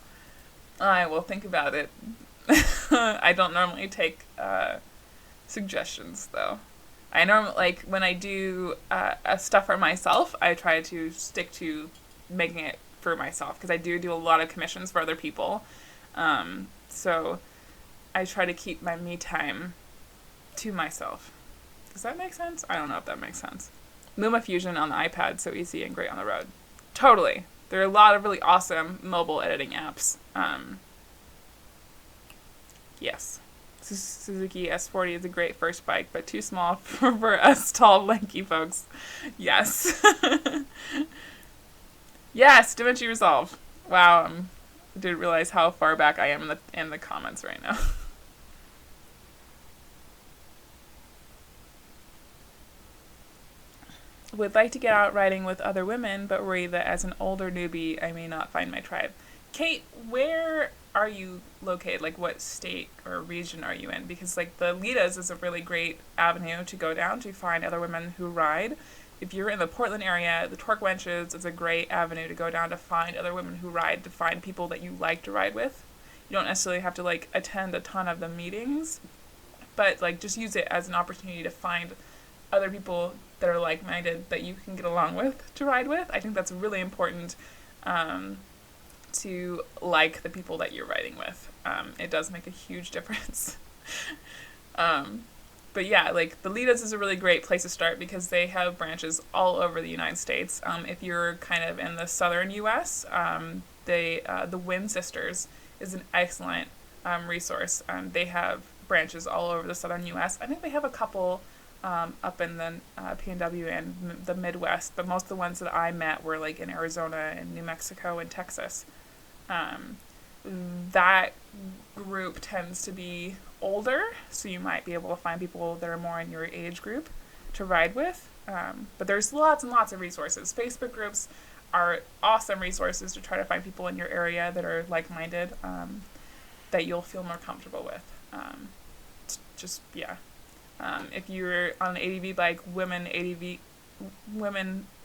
I will think about it. I don't normally take suggestions, though. I normally, like, when I do stuff for myself, I try to stick to making it for myself, because I do a lot of commissions for other people. So I try to keep my me time to myself. Does that make sense? I don't know if that makes sense. Luma Fusion on the iPad, so easy and great on the road. Totally. There are a lot of really awesome mobile editing apps. Yes. Suzuki S40 is a great first bike, but too small for us tall, lanky folks. Yes. Yes, DaVinci Resolve. Wow, I didn't realize how far back I am in the comments right now. Would like to get out riding with other women, but worry that as an older newbie, I may not find my tribe. Kate, where are you located? Like, what state or region are you in? Because, like, the Litas is a really great avenue to go down to find other women who ride. If you're in the Portland area, the Torque Wenches is a great avenue to go down to find other women who ride, to find people that you like to ride with. You don't necessarily have to, like, attend a ton of the meetings, but, like, just use it as an opportunity to find other people that are like-minded that you can get along with to ride with. I think that's really important to like the people that you're riding with. It does make a huge difference. But yeah, like the Litas is a really great place to start because they have branches all over the United States. If you're kind of in the southern U.S., the Wind Sisters is an excellent resource. They have branches all over the southern U.S. I think they have a couple up in the PNW and the Midwest, but most of the ones that I met were like in Arizona and New Mexico and Texas. That group tends to be older, so you might be able to find people that are more in your age group to ride with. But there's lots and lots of resources. Facebook groups are awesome resources to try to find people in your area that are like-minded, that you'll feel more comfortable with. If you're on an ADV bike, women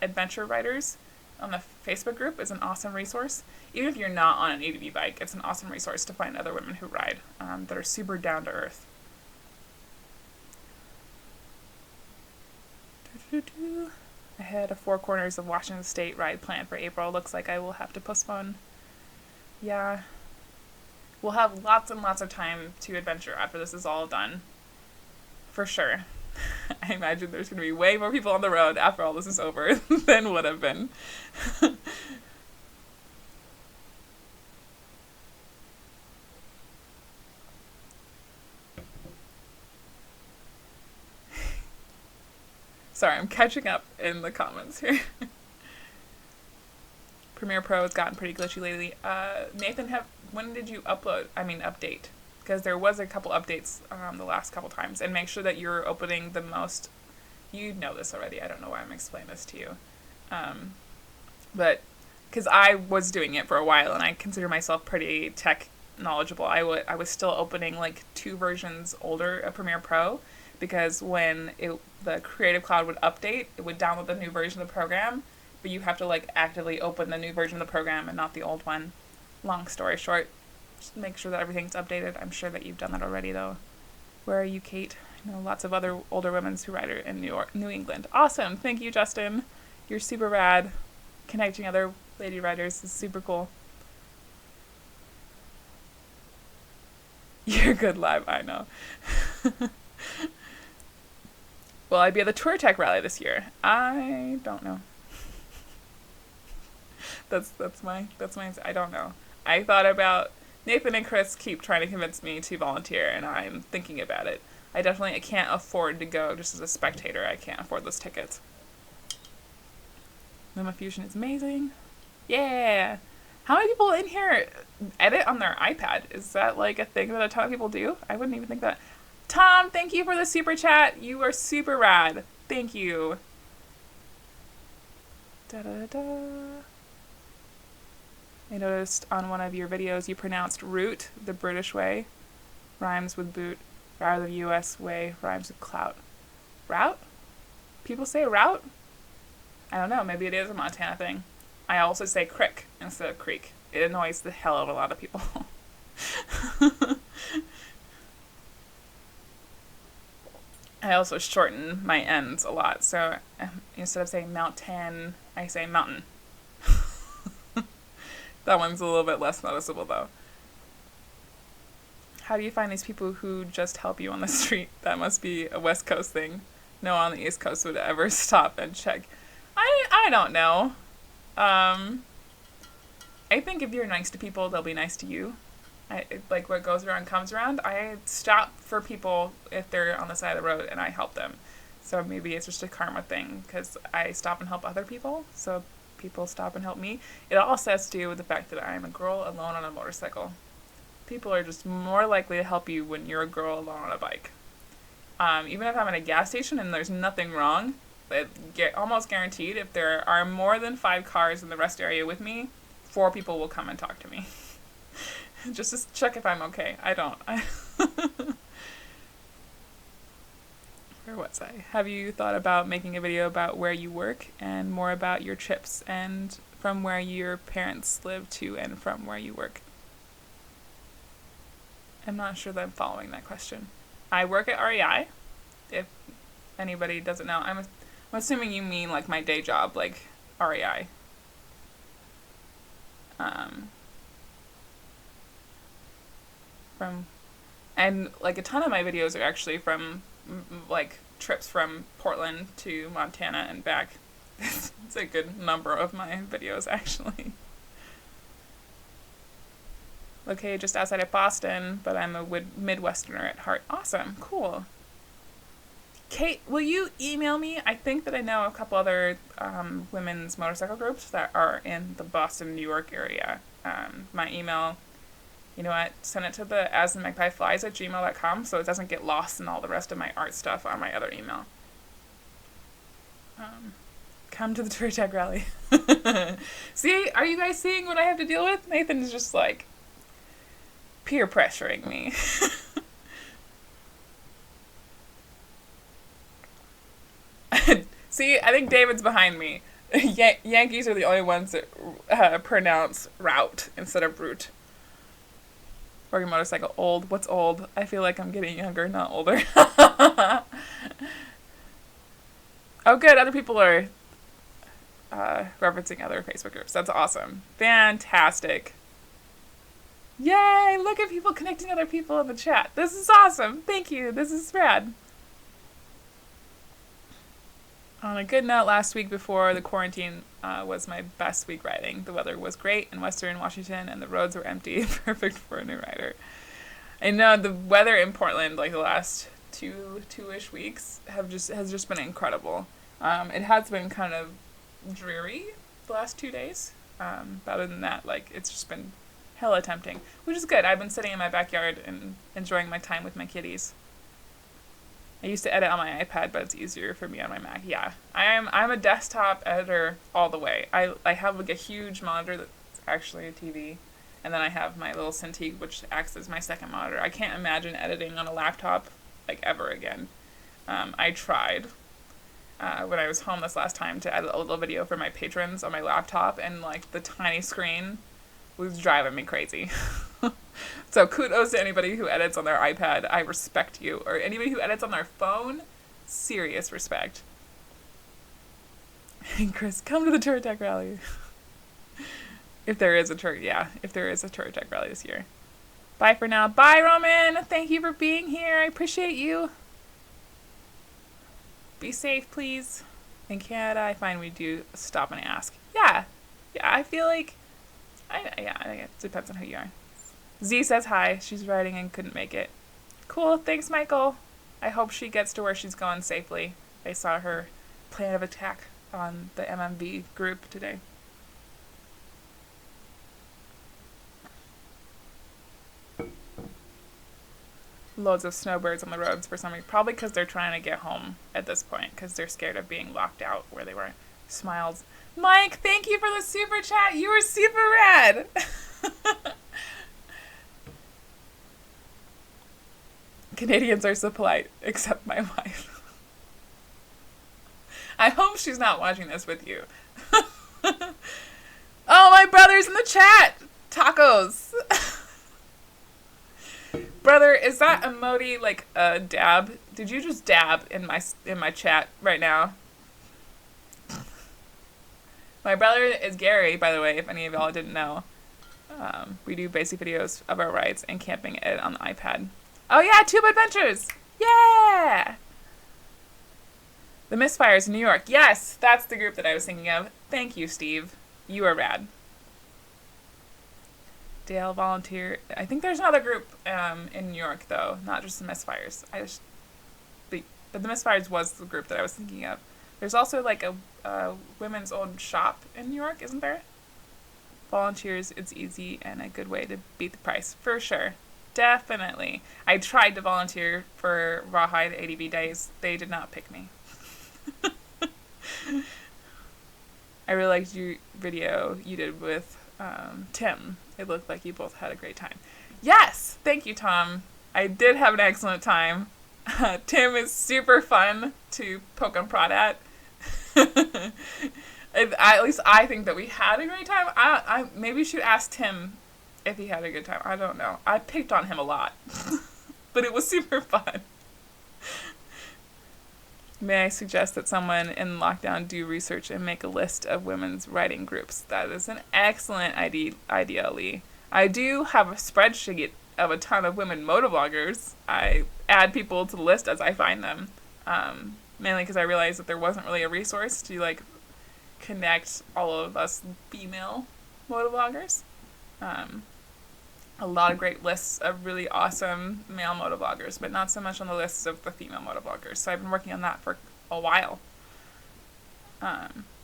adventure riders on the Facebook group is an awesome resource. Even if you're not on an ADV bike, it's an awesome resource to find other women who ride that are super down to earth. I had a Four Corners of Washington State ride planned for April. Looks like I will have to postpone. Yeah. We'll have lots and lots of time to adventure after this is all done. For sure. I imagine there's going to be way more people on the road after all this is over than would have been. Sorry, I'm catching up in the comments here. Premiere Pro has gotten pretty glitchy lately. Nathan, when did you update? Because there was a couple updates the last couple times. And make sure that you're opening the most... You know this already. I don't know why I'm explaining this to you. But because I was doing it for a while, and I consider myself pretty tech knowledgeable, I was still opening like 2 versions older of Premiere Pro, because when the Creative Cloud would update, it would download the new version of the program, but you have to like actively open the new version of the program and not the old one. Long story short, just make sure that everything's updated. I'm sure that you've done that already, though. Where are you, Kate? I know lots of other older women who ride in New England. Awesome. Thank you, Justin. You're super rad. Connecting other lady riders is super cool. You're good live, I know. Will I be at the Tour Tech Rally this year? I don't know. that's my I don't know. I thought about Nathan and Chris keep trying to convince me to volunteer, and I'm thinking about it. I can't afford to go just as a spectator. I can't afford those tickets. Luma Fusion is amazing. Yeah. How many people in here edit on their iPad? Is that like a thing that a ton of people do? I wouldn't even think that. Tom, thank you for the super chat. You are super rad. Thank you. Da-da-da. I noticed on one of your videos you pronounced root the British way. Rhymes with boot. Rather than US way rhymes with clout. Route? People say route? I don't know. Maybe it is a Montana thing. I also say crick instead of creek. It annoys the hell out of a lot of people. I also shorten my ends a lot. So instead of saying mountain, I say mountain. That one's a little bit less noticeable though. How do you find these people who just help you on the street? That must be a West Coast thing. No one on the East Coast would ever stop and check. I don't know. I think if you're nice to people, they'll be nice to you. Like what goes around comes around. I stop for people if they're on the side of the road and I help them. So maybe it's just a karma thing because I stop and help other people. So people stop and help me. It also has to do with the fact that I'm a girl alone on a motorcycle. People are just more likely to help you when you're a girl alone on a bike. Even if I'm at a gas station and there's nothing wrong, almost guaranteed if there are more than 5 cars in the rest area with me, 4 people will come and talk to me. just to check if I'm okay. I don't. Where was I? Have you thought about making a video about where you work and more about your trips and from where your parents live to and from where you work? I'm not sure that I'm following that question. I work at REI. If anybody doesn't know, I'm assuming you mean like my day job, like REI. And like a ton of my videos are actually from like trips from Portland to Montana and back. It's a good number of my videos actually. Located just outside of Boston, but I'm a Midwesterner at heart. Awesome, cool. Kate, will you email me? I think that I know a couple other women's motorcycle groups that are in the Boston, New York area. My email, you know what, send it to the asthemagpieflies@gmail.com so it doesn't get lost in all the rest of my art stuff on my other email. Come to the Tour Tech Rally. See, are you guys seeing what I have to deal with? Nathan is just like peer pressuring me. See, I think David's behind me. Yankees are the only ones that pronounce route instead of route. Or your motorcycle old. What's old? I feel like I'm getting younger, not older. Oh, good. Other people are referencing other Facebook groups. That's awesome. Fantastic. Yay! Look at people connecting other people in the chat. This is awesome. Thank you. This is rad. On a good note, last week before the quarantine was my best week riding. The weather was great in Western Washington, and the roads were empty. Perfect for a new rider. I know the weather in Portland, like the last two-ish weeks, has just been incredible. It has been kind of dreary the last 2 days. But other than that, like it's just been hella tempting, which is good. I've been sitting in my backyard and enjoying my time with my kitties. I used to edit on my iPad, but it's easier for me on my Mac. Yeah, I'm a desktop editor all the way. I have like a huge monitor that's actually a TV, and then I have my little Cintiq, which acts as my second monitor. I can't imagine editing on a laptop like ever again. I tried when I was home this last time to edit a little video for my patrons on my laptop, and like the tiny screen was driving me crazy. So kudos to anybody who edits on their iPad. I respect you. Or anybody who edits on their phone, serious respect. And Chris, come to the Tour Tech Rally. If there is a Tour Tech Rally this year. Bye for now. Bye, Roman. Thank you for being here. I appreciate you. Be safe, please. In Canada, I find we do stop and ask. Yeah. Yeah, I feel like... I think it depends on who you are. Z says hi. She's writing and couldn't make it. Cool. Thanks, Michael. I hope she gets to where she's going safely. I saw her plan of attack on the MMV group today. Loads of snowbirds on the roads for some reason. Probably because they're trying to get home at this point because they're scared of being locked out where they were. Smiles. Mike, thank you for the super chat. You were super rad. Canadians are so polite, except my wife. I hope she's not watching this with you. Oh, my brother's in the chat. Tacos. Brother, is that emoji like a dab? Did you just dab in my chat right now? My brother is Gary, by the way, if any of y'all didn't know. We do basic videos of our rides and camping it on the iPad. Oh yeah, Tube Adventures! Yeah! The Misfires in New York. Yes, that's the group that I was thinking of. Thank you, Steve. You are rad. Dale volunteer. I think there's another group in New York, though, not just the Misfires. But the Misfires was the group that I was thinking of. There's also like a women's owned shop in New York, isn't there? Volunteers, it's easy and a good way to beat the price. For sure. Definitely. I tried to volunteer for Rawhide ADV Days. They did not pick me. I really liked your video you did with Tim. It looked like you both had a great time. Yes! Thank you, Tom. I did have an excellent time. Tim is super fun to poke and prod at. At least I think that we had a great time. I maybe should ask Tim if he had a good time. I don't know. I picked on him a lot. But it was super fun. May I suggest that someone in lockdown do research and make a list of women's writing groups? That is an excellent idea, Lee. I do have a spreadsheet of a ton of women motovloggers. I add people to the list as I find them. Mainly because I realized that there wasn't really a resource to like connect all of us female motovloggers. A lot of great lists of really awesome male motovloggers, but not so much on the lists of the female motovloggers. So I've been working on that for a while.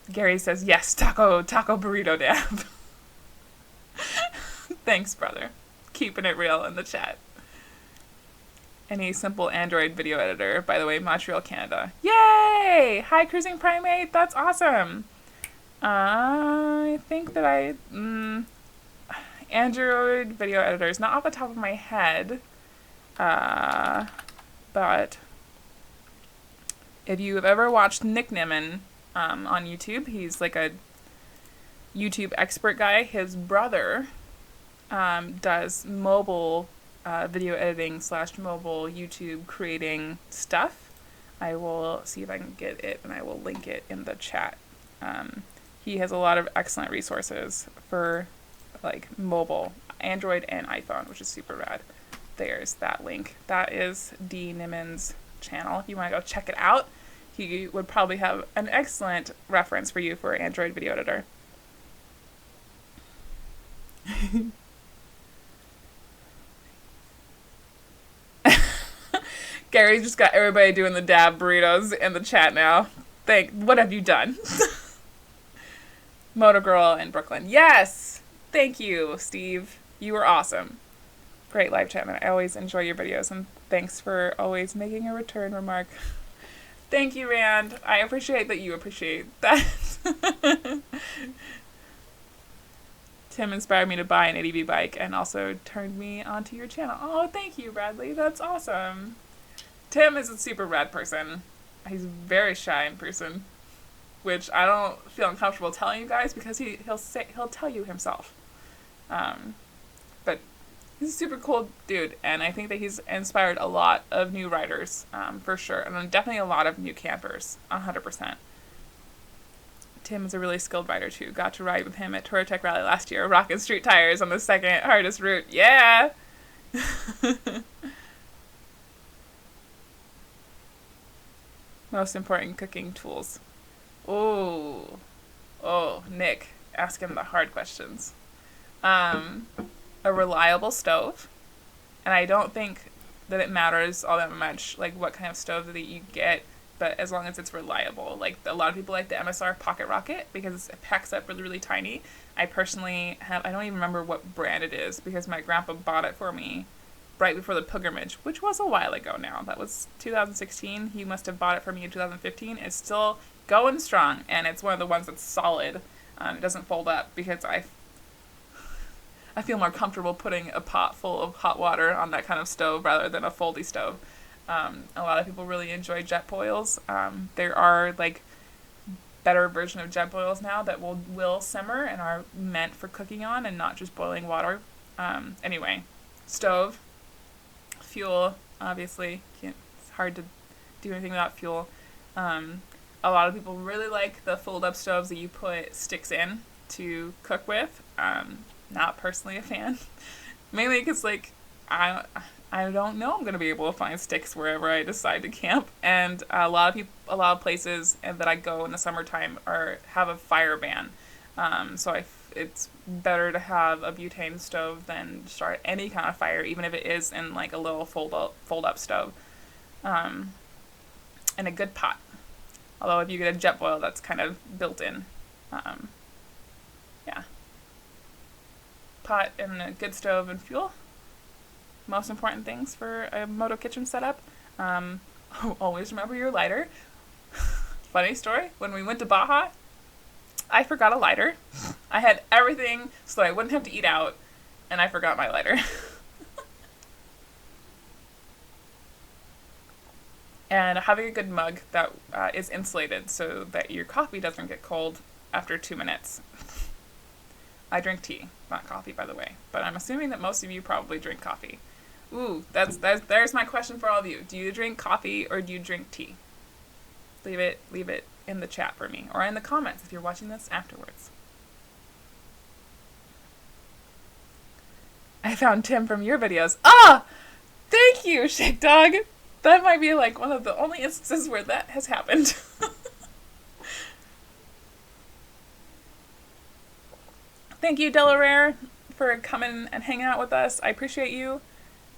Gary says, yes, taco burrito dab. Thanks, brother. Keeping it real in the chat. Any simple Android video editor, by the way, Montreal, Canada. Yay! Hi, Cruising Primate. That's awesome. I think that Android video editors, not off the top of my head, but if you have ever watched Nick Nimmin on YouTube, he's like a YouTube expert guy. His brother does mobile video editing / mobile YouTube creating stuff. I will see if I can get it and I will link it in the chat. He has a lot of excellent resources for like mobile, Android and iPhone, which is super rad. There's that link. That is D. Nimmin's channel. If you want to go check it out, he would probably have an excellent reference for you for an Android video editor. Gary just got everybody doing the dab burritos in the chat now. What have you done? Moto Girl in Brooklyn. Yes! Thank you, Steve. You were awesome. Great live chat, man. I always enjoy your videos, and thanks for always making a return remark. Thank you, Rand. I appreciate that you appreciate that. Tim inspired me to buy an ADV bike and also turned me onto your channel. Oh, thank you, Bradley. That's awesome. Tim is a super rad person. He's very shy in person, which I don't feel uncomfortable telling you guys because he'll tell you himself. But he's a super cool dude, and I think that he's inspired a lot of new riders, for sure, and definitely a lot of new campers, 100%. Tim is a really skilled rider too. Got to ride with him at Touratech Rally last year, rocking street tires on the second hardest route. Yeah! Most important cooking tools. Oh, oh, Nick, asking the hard questions. Um, a reliable stove, and I don't think that it matters all that much, like what kind of stove that you get, but as long as it's reliable. Like a lot of people like the MSR Pocket Rocket because it packs up really, really tiny. I personally have, I don't even remember what brand it is because my grandpa bought it for me right before the pilgrimage, which was a while ago now. That was 2016. He must have bought it for me in 2015. It's still going strong, and it's one of the ones that's solid. It doesn't fold up because I feel more comfortable putting a pot full of hot water on that kind of stove rather than a foldy stove. A lot of people really enjoy jet boils. There are like better version of jet boils now that will simmer and are meant for cooking on and not just boiling water. Anyway, stove, fuel, obviously. It's hard to do anything without fuel. A lot of people really like the fold-up stoves that you put sticks in to cook with. Not personally a fan. Mainly because, like, I don't know I'm going to be able to find sticks wherever I decide to camp. And a lot of places that I go in the summertime have a fire ban. So it's better to have a butane stove than start any kind of fire, even if it is in like a little fold-up stove. And a good pot. Although if you get a jet boil, that's kind of built in. Yeah. Pot and a good stove and fuel. Most important things for a moto kitchen setup. Always remember your lighter. Funny story, when we went to Baja, I forgot a lighter. I had everything so I wouldn't have to eat out, and I forgot my lighter. And having a good mug that is insulated so that your coffee doesn't get cold after 2 minutes. I drink tea, not coffee, by the way, but I'm assuming that most of you probably drink coffee. Ooh, there's my question for all of you. Do you drink coffee or do you drink tea? Leave it in the chat for me, or in the comments if you're watching this afterwards. I found Tim from your videos. Ah! Thank you, Shake Dog! That might be like one of the only instances where that has happened. Thank you, Delaware, for coming and hanging out with us. I appreciate you.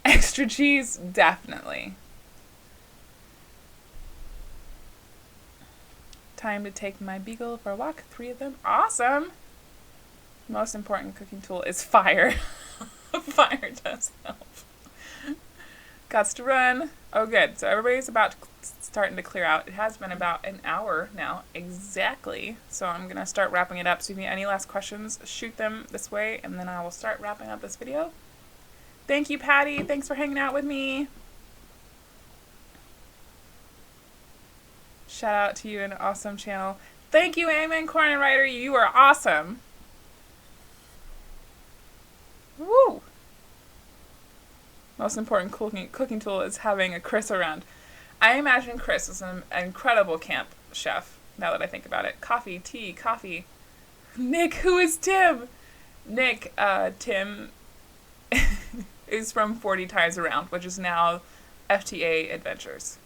Extra cheese, definitely. Time to take my beagle for a walk. 3 of them. Awesome! Most important cooking tool is fire. Fire does help. Gots to run. Oh, good. So everybody's starting to clear out. It has been about an hour now, exactly. So I'm going to start wrapping it up. So if you have any last questions, shoot them this way, and then I will start wrapping up this video. Thank you, Patty. Thanks for hanging out with me. Shout out to you, an awesome channel. Thank you, Amen Corn and Ryder. You are awesome. Woo! Most important cooking tool is having a Chris around. I imagine Chris is an incredible camp chef, now that I think about it. Coffee, tea, coffee. Nick, who is Tim? Nick, Tim is from 40 Times Around, which is now FTA Adventures.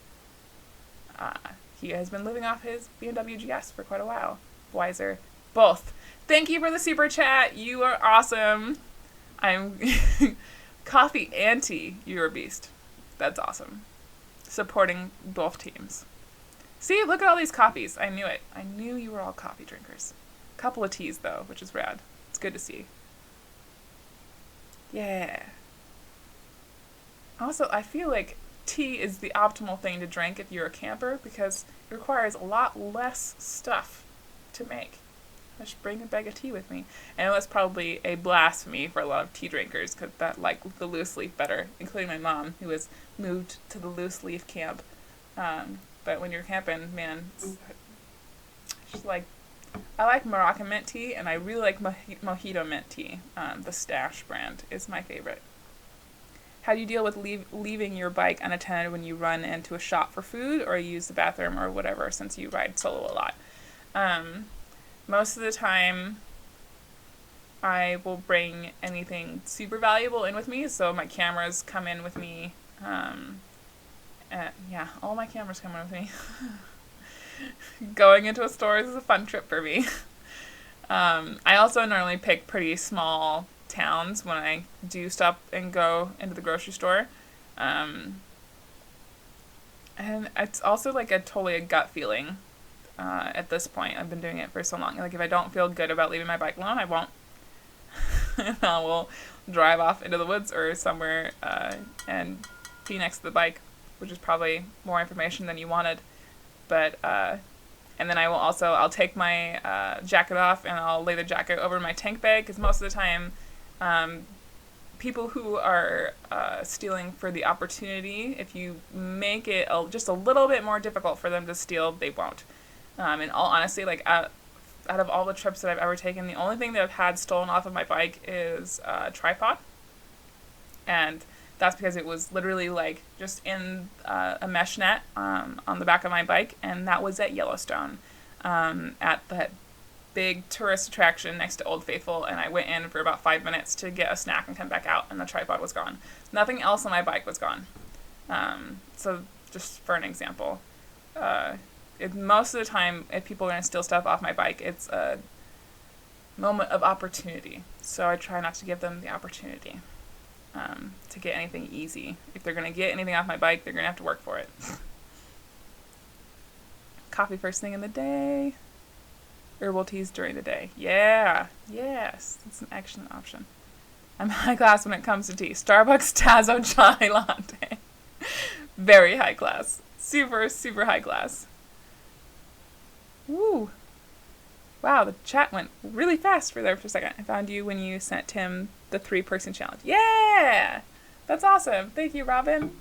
He has been living off his BMW GS for quite a while. Wiser. Both. Thank you for the super chat. You are awesome. I'm... Coffee and tea, you're a beast. That's awesome. Supporting both teams. See, look at all these coffees. I knew it. I knew you were all coffee drinkers. Couple of teas, though, which is rad. It's good to see. Yeah. Also, I feel like tea is the optimal thing to drink if you're a camper because it requires a lot less stuff to make. I should bring a bag of tea with me. And it was probably a blasphemy for a lot of tea drinkers because that like the loose leaf better, including my mom, who was moved to the loose leaf camp. But when you're camping, man, it's like, I like Moroccan mint tea, and I really like Mojito mint tea. The Stash brand is my favorite. How do you deal with leaving your bike unattended when you run into a shop for food or use the bathroom or whatever, since you ride solo a lot? Most of the time, I will bring anything super valuable in with me. So my cameras come in with me. Yeah, all my cameras come in with me. Going into a store is a fun trip for me. I also normally pick pretty small towns when I do stop and go into the grocery store. And it's also like totally a gut feeling at this point. I've been doing it for so long. Like if I don't feel good about leaving my bike alone, I won't. I will drive off into the woods or somewhere and be next to the bike, which is probably more information than you wanted. But and then I'll take my jacket off and I'll lay the jacket over my tank bag, because most of the time people who are stealing for the opportunity, if you make it just a little bit more difficult for them to steal, they won't. In all honesty, like out of all the trips that I've ever taken, the only thing that I've had stolen off of my bike is a tripod. And that's because it was literally like just in a mesh net on the back of my bike, and that was at Yellowstone, at that big tourist attraction next to Old Faithful, and I went in for about 5 minutes to get a snack and come back out, and the tripod was gone. Nothing else on my bike was gone. So just for an example, most of the time, if people are going to steal stuff off my bike, it's a moment of opportunity. So I try not to give them the opportunity to get anything easy. If they're going to get anything off my bike, they're going to have to work for it. Coffee first thing in the day. Herbal teas during the day. Yeah. Yes. It's an excellent option. I'm high class when it comes to tea. Starbucks Tazo Chai Latte. Very high class. Super, super high class. Woo. Wow, the chat went really fast for a second. I found you when you sent Tim the 3-person challenge. Yeah! That's awesome. Thank you, Robin.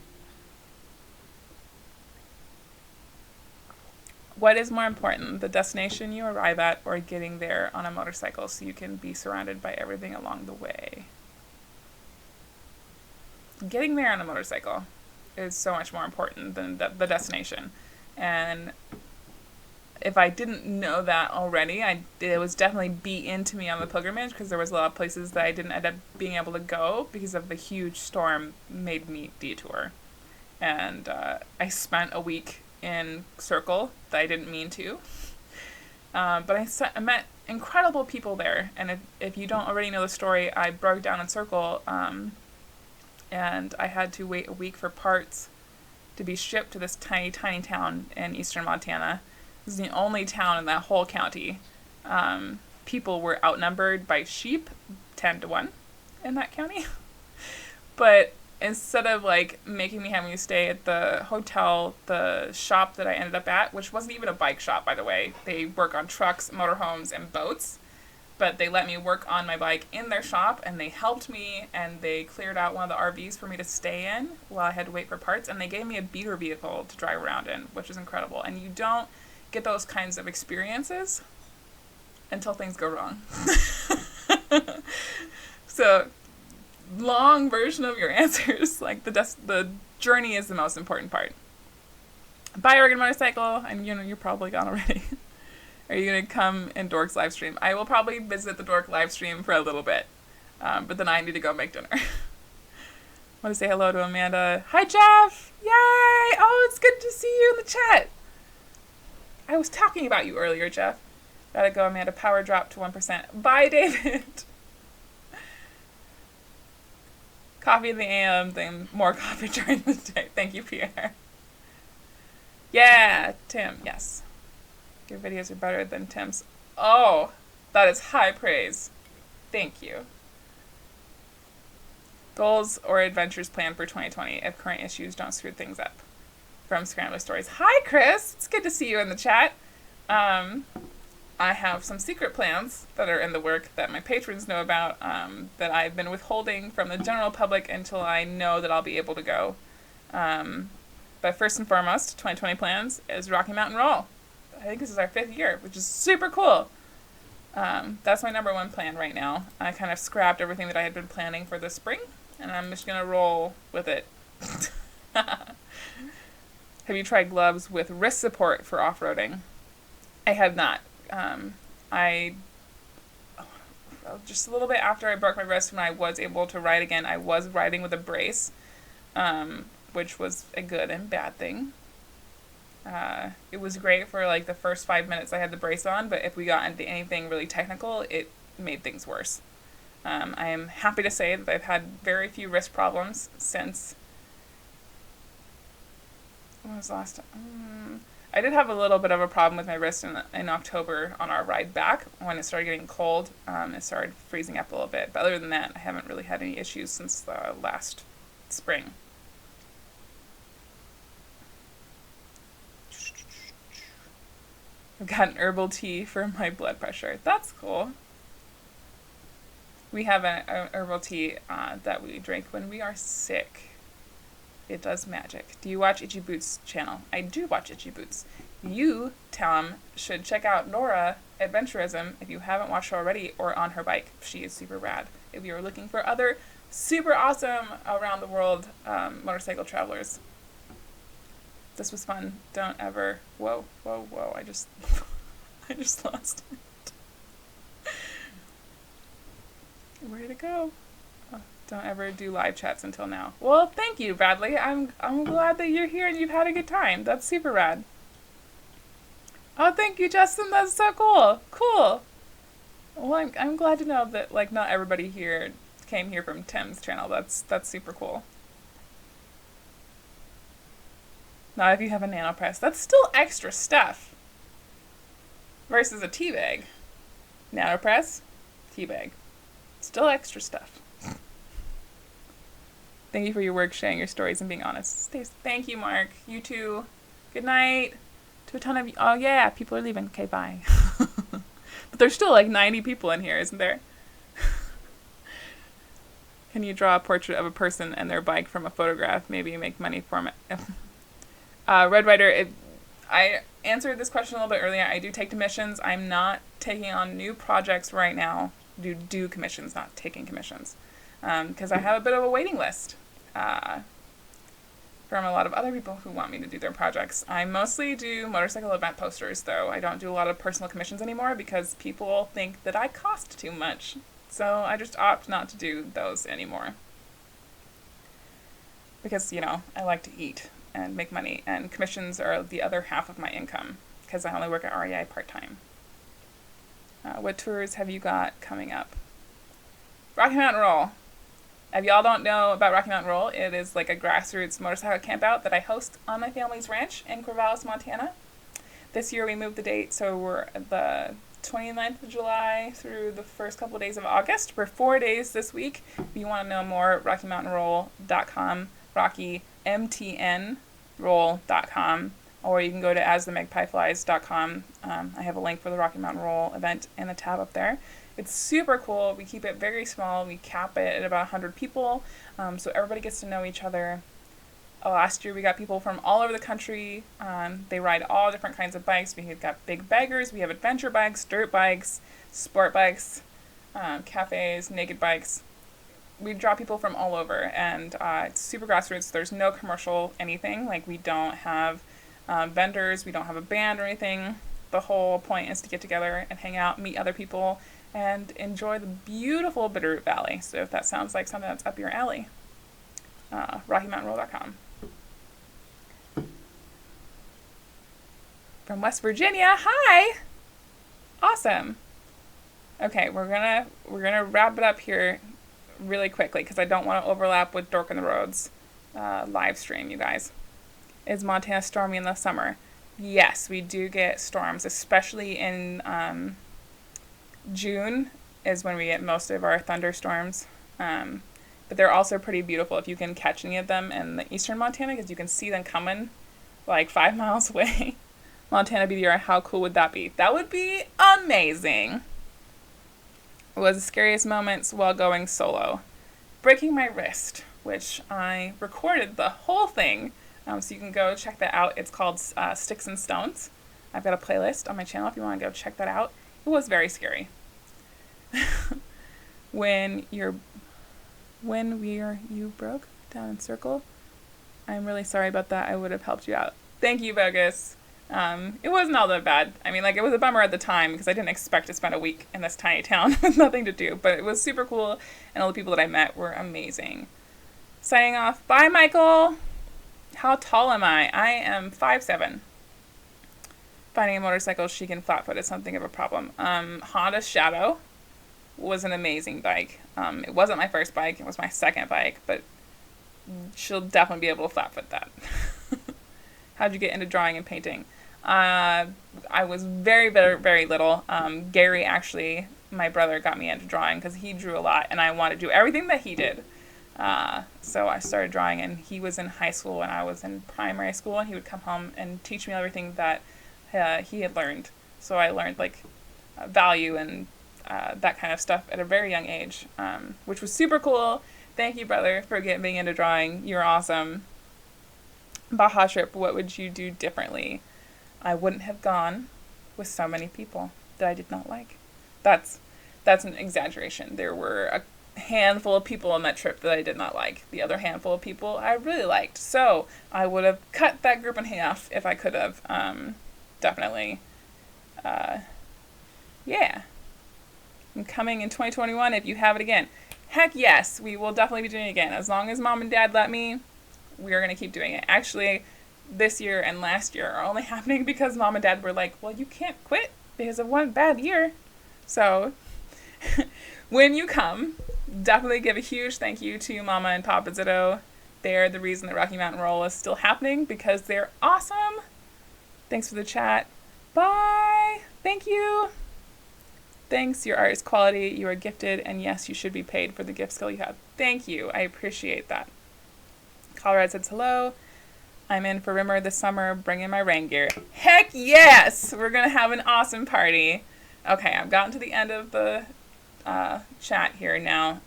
What is more important, the destination you arrive at or getting there on a motorcycle so you can be surrounded by everything along the way? Getting there on a motorcycle is so much more important than the destination. And if I didn't know that already, it was definitely beat into me on the pilgrimage, because there was a lot of places that I didn't end up being able to go because of the huge storm made me detour. And I spent a week in Circle that I didn't mean to. But I met incredible people there. And if you don't already know the story, I broke down in Circle, and I had to wait a week for parts to be shipped to this tiny, tiny town in eastern Montana. This is the only town in that whole county. People were outnumbered by sheep 10-1 in that county. But instead of like making me having to stay at the hotel, the shop that I ended up at, which wasn't even a bike shop, by the way. They work on trucks, motorhomes, and boats. But they let me work on my bike in their shop, and they helped me, and they cleared out one of the RVs for me to stay in while I had to wait for parts, and they gave me a beater vehicle to drive around in, which is incredible. And you don't get those kinds of experiences until things go wrong. So, long version of your answers, like the journey is the most important part. Buy Oregon motorcycle, and you're probably gone already. Are you going to come in Dork's live stream? I will probably visit the Dork live stream for a little bit, but then I need to go make dinner. Want to say hello to Amanda. Hi, Jeff! Yay! Oh, it's good to see you in the chat. I was talking about you earlier, Jeff. Gotta go, Amanda. Power drop to 1%. Bye, David! Coffee in the AM, then more coffee during the day. Thank you, Pierre. Yeah, Tim, yes. Your videos are better than Tim's. Oh, that is high praise. Thank you. Goals or adventures planned for 2020 if current issues don't screw things up. From Scrambler Stories. Hi, Chris. It's good to see you in the chat. I have some secret plans that are in the work that my patrons know about, that I've been withholding from the general public until I know that I'll be able to go. But first and foremost, 2020 plans is Rocky Mountain Roll. I think this is our 5th year, which is super cool. That's my number one plan right now. I kind of scrapped everything that I had been planning for this spring, and I'm just going to roll with it. Have you tried gloves with wrist support for off-roading? I have not. I just a little bit after I broke my wrist when I was able to ride again. I was riding with a brace, which was a good and bad thing. It was great for like the first 5 minutes I had the brace on, but if we got into anything really technical, it made things worse. I am happy to say that I've had very few wrist problems since. When was the last time? I did have a little bit of a problem with my wrist in October on our ride back when it started getting cold. It started freezing up a little bit, but other than that, I haven't really had any issues since last spring. I've got an herbal tea for my blood pressure. That's cool. We have an herbal tea that we drink when we are sick. It does magic. Do you watch Itchy Boots' channel? I do watch Itchy Boots. You, Tom, should check out Nora Adventurism if you haven't watched her already, or on her bike. She is super rad. If you're looking for other super awesome around the world motorcycle travelers. This was fun. Don't ever... Whoa. I just lost it. Where did it go? Oh, don't ever do live chats until now. Well, thank you, Bradley. I'm glad that you're here and you've had a good time. That's super rad. Oh, thank you, Justin. That's so cool. Cool. Well, I'm glad to know that like not everybody here came here from Tim's channel. That's super cool. Not if you have a nano press. That's still extra stuff. Versus a tea bag. Nano press, tea bag. Still extra stuff. Thank you for your work, sharing your stories, and being honest. Thank you, Mark. You too. Good night. To a ton of you. Oh, yeah, people are leaving. Okay, bye. But there's still like 90 people in here, isn't there? Can you draw a portrait of a person and their bike from a photograph? Maybe you make money from it. Red Rider, I answered this question a little bit earlier. I do take commissions. I'm not taking on new projects right now. Do commissions, not taking commissions. Because I have a bit of a waiting list from a lot of other people who want me to do their projects. I mostly do motorcycle event posters, though. I don't do a lot of personal commissions anymore because people think that I cost too much. So I just opt not to do those anymore. Because, you know, I like to eat and make money, and commissions are the other half of my income because I only work at REI part-time. What tours have you got coming up? Rocky Mountain Roll. If y'all don't know about Rocky Mountain Roll, it is like a grassroots motorcycle campout that I host on my family's ranch in Corvallis, Montana. This year we moved the date, so we're the 29th of July through the first couple of days of August. We're 4 days this week. If you want to know more, RockyMountainRoll.com, RockyMTNRoll.com, or you can go to asthemagpieflies.com. I have a link for the Rocky Mountain Roll event in the tab up there. It's super cool. We keep it very small. We cap it at about 100 people, so everybody gets to know each other. Last year we got people from all over the country. They ride all different kinds of bikes. We have got big baggers, we have adventure bikes, dirt bikes, sport bikes, cafes, naked bikes. We draw people from all over, and it's super grassroots. There's no commercial anything. Like, we don't have vendors, we don't have a band or anything. The whole point is to get together and hang out, meet other people, and enjoy the beautiful Bitterroot Valley. So if that sounds like something that's up your alley, RockyMountainRoll.com. From West Virginia, hi! Awesome. Okay, we're gonna wrap it up here really quickly because I don't want to overlap with Dork in the Roads live stream, you guys. Is Montana stormy in the summer? Yes, we do get storms, especially in June is when we get most of our thunderstorms. But they're also pretty beautiful if you can catch any of them in the eastern Montana because you can see them coming like 5 miles away. Montana BDR, how cool would that be? That would be amazing. What was the scariest moments while going solo? Breaking my wrist, which I recorded the whole thing. So you can go check that out. It's called Sticks and Stones. I've got a playlist on my channel if you want to go check that out. It was very scary. When you broke down in circle, I'm really sorry about that. I would have helped you out. Thank you, Bogus. It wasn't all that bad. I mean, like, it was a bummer at the time because I didn't expect to spend a week in this tiny town with nothing to do, but it was super cool, and all the people that I met were amazing. Signing off. Bye, Michael! How tall am I? I am 5'7". Finding a motorcycle chic and flat-foot is something of a problem. Honda Shadow was an amazing bike. It wasn't my first bike, it was my second bike, but she'll definitely be able to flat-foot that. How'd you get into drawing and painting? I was very, very, very little. Gary, actually, my brother, got me into drawing because he drew a lot, and I wanted to do everything that he did. So I started drawing, and he was in high school, and I was in primary school, and he would come home and teach me everything that he had learned. So I learned, like, value and that kind of stuff at a very young age, which was super cool. Thank you, brother, for getting me into drawing. You're awesome. Baja trip, what would you do differently? I wouldn't have gone with so many people that I did not like. That's an exaggeration. There were a handful of people on that trip that I did not like. The other handful of people I really liked. So I would have cut that group in half if I could have. Definitely. Yeah. I'm coming in 2021 if you have it again. Heck yes, we will definitely be doing it again. As long as mom and dad let me, we are going to keep doing it. Actually, this year and last year are only happening because mom and dad were like, well, you can't quit because of one bad year. So when you come, definitely give a huge thank you to Mama and Papa Zito. They're the reason the Rocky Mountain Roll is still happening because they're awesome. Thanks for the chat. Bye. Thank you. Thanks. Your art is quality. You are gifted. And yes, you should be paid for the gift skill you have. Thank you. I appreciate that. Colorado says hello. I'm in for Rimmer this summer. Bring in my rain gear. Heck yes! We're going to have an awesome party. Okay, I've gotten to the end of the chat here now.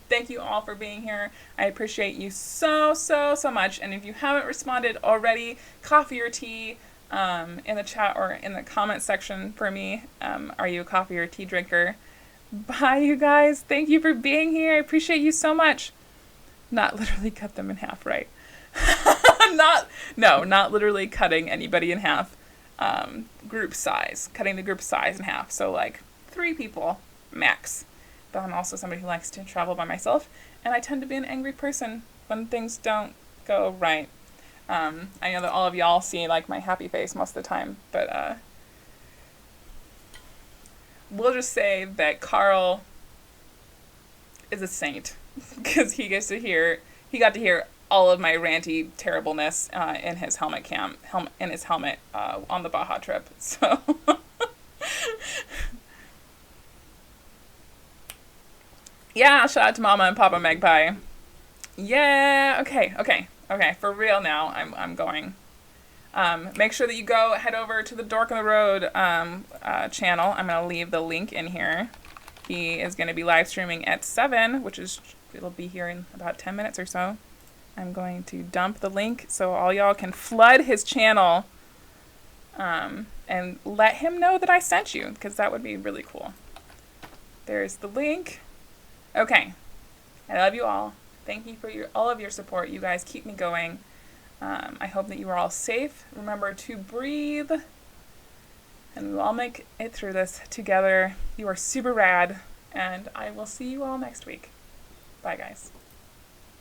Thank you all for being here. I appreciate you so, so, so much. And if you haven't responded already, coffee or tea in the chat or in the comment section for me. Are you a coffee or tea drinker? Bye, you guys. Thank you for being here. I appreciate you so much. Not literally cut them in half, right? Not literally cutting anybody in half. Group size. Cutting the group size in half. So, like, 3 people max. But I'm also somebody who likes to travel by myself, and I tend to be an angry person when things don't go right. I know that all of y'all see, like, my happy face most of the time, but we'll just say that Carl is a saint because he got to hear all of my ranty terribleness in his helmet on the Baja trip. So yeah, shout out to Mama and Papa Magpie. Yeah, okay. For real now, I'm going. Make sure that you head over to the Dork on the Road channel. I'm going to leave the link in here. He is going to be live streaming at 7, it'll be here in about 10 minutes or so. I'm going to dump the link so all y'all can flood his channel and let him know that I sent you, because that would be really cool. There's the link. Okay. I love you all. Thank you for all of your support. You guys keep me going. I hope that you are all safe. Remember to breathe. And we'll all make it through this together. You are super rad. And I will see you all next week. Bye, guys.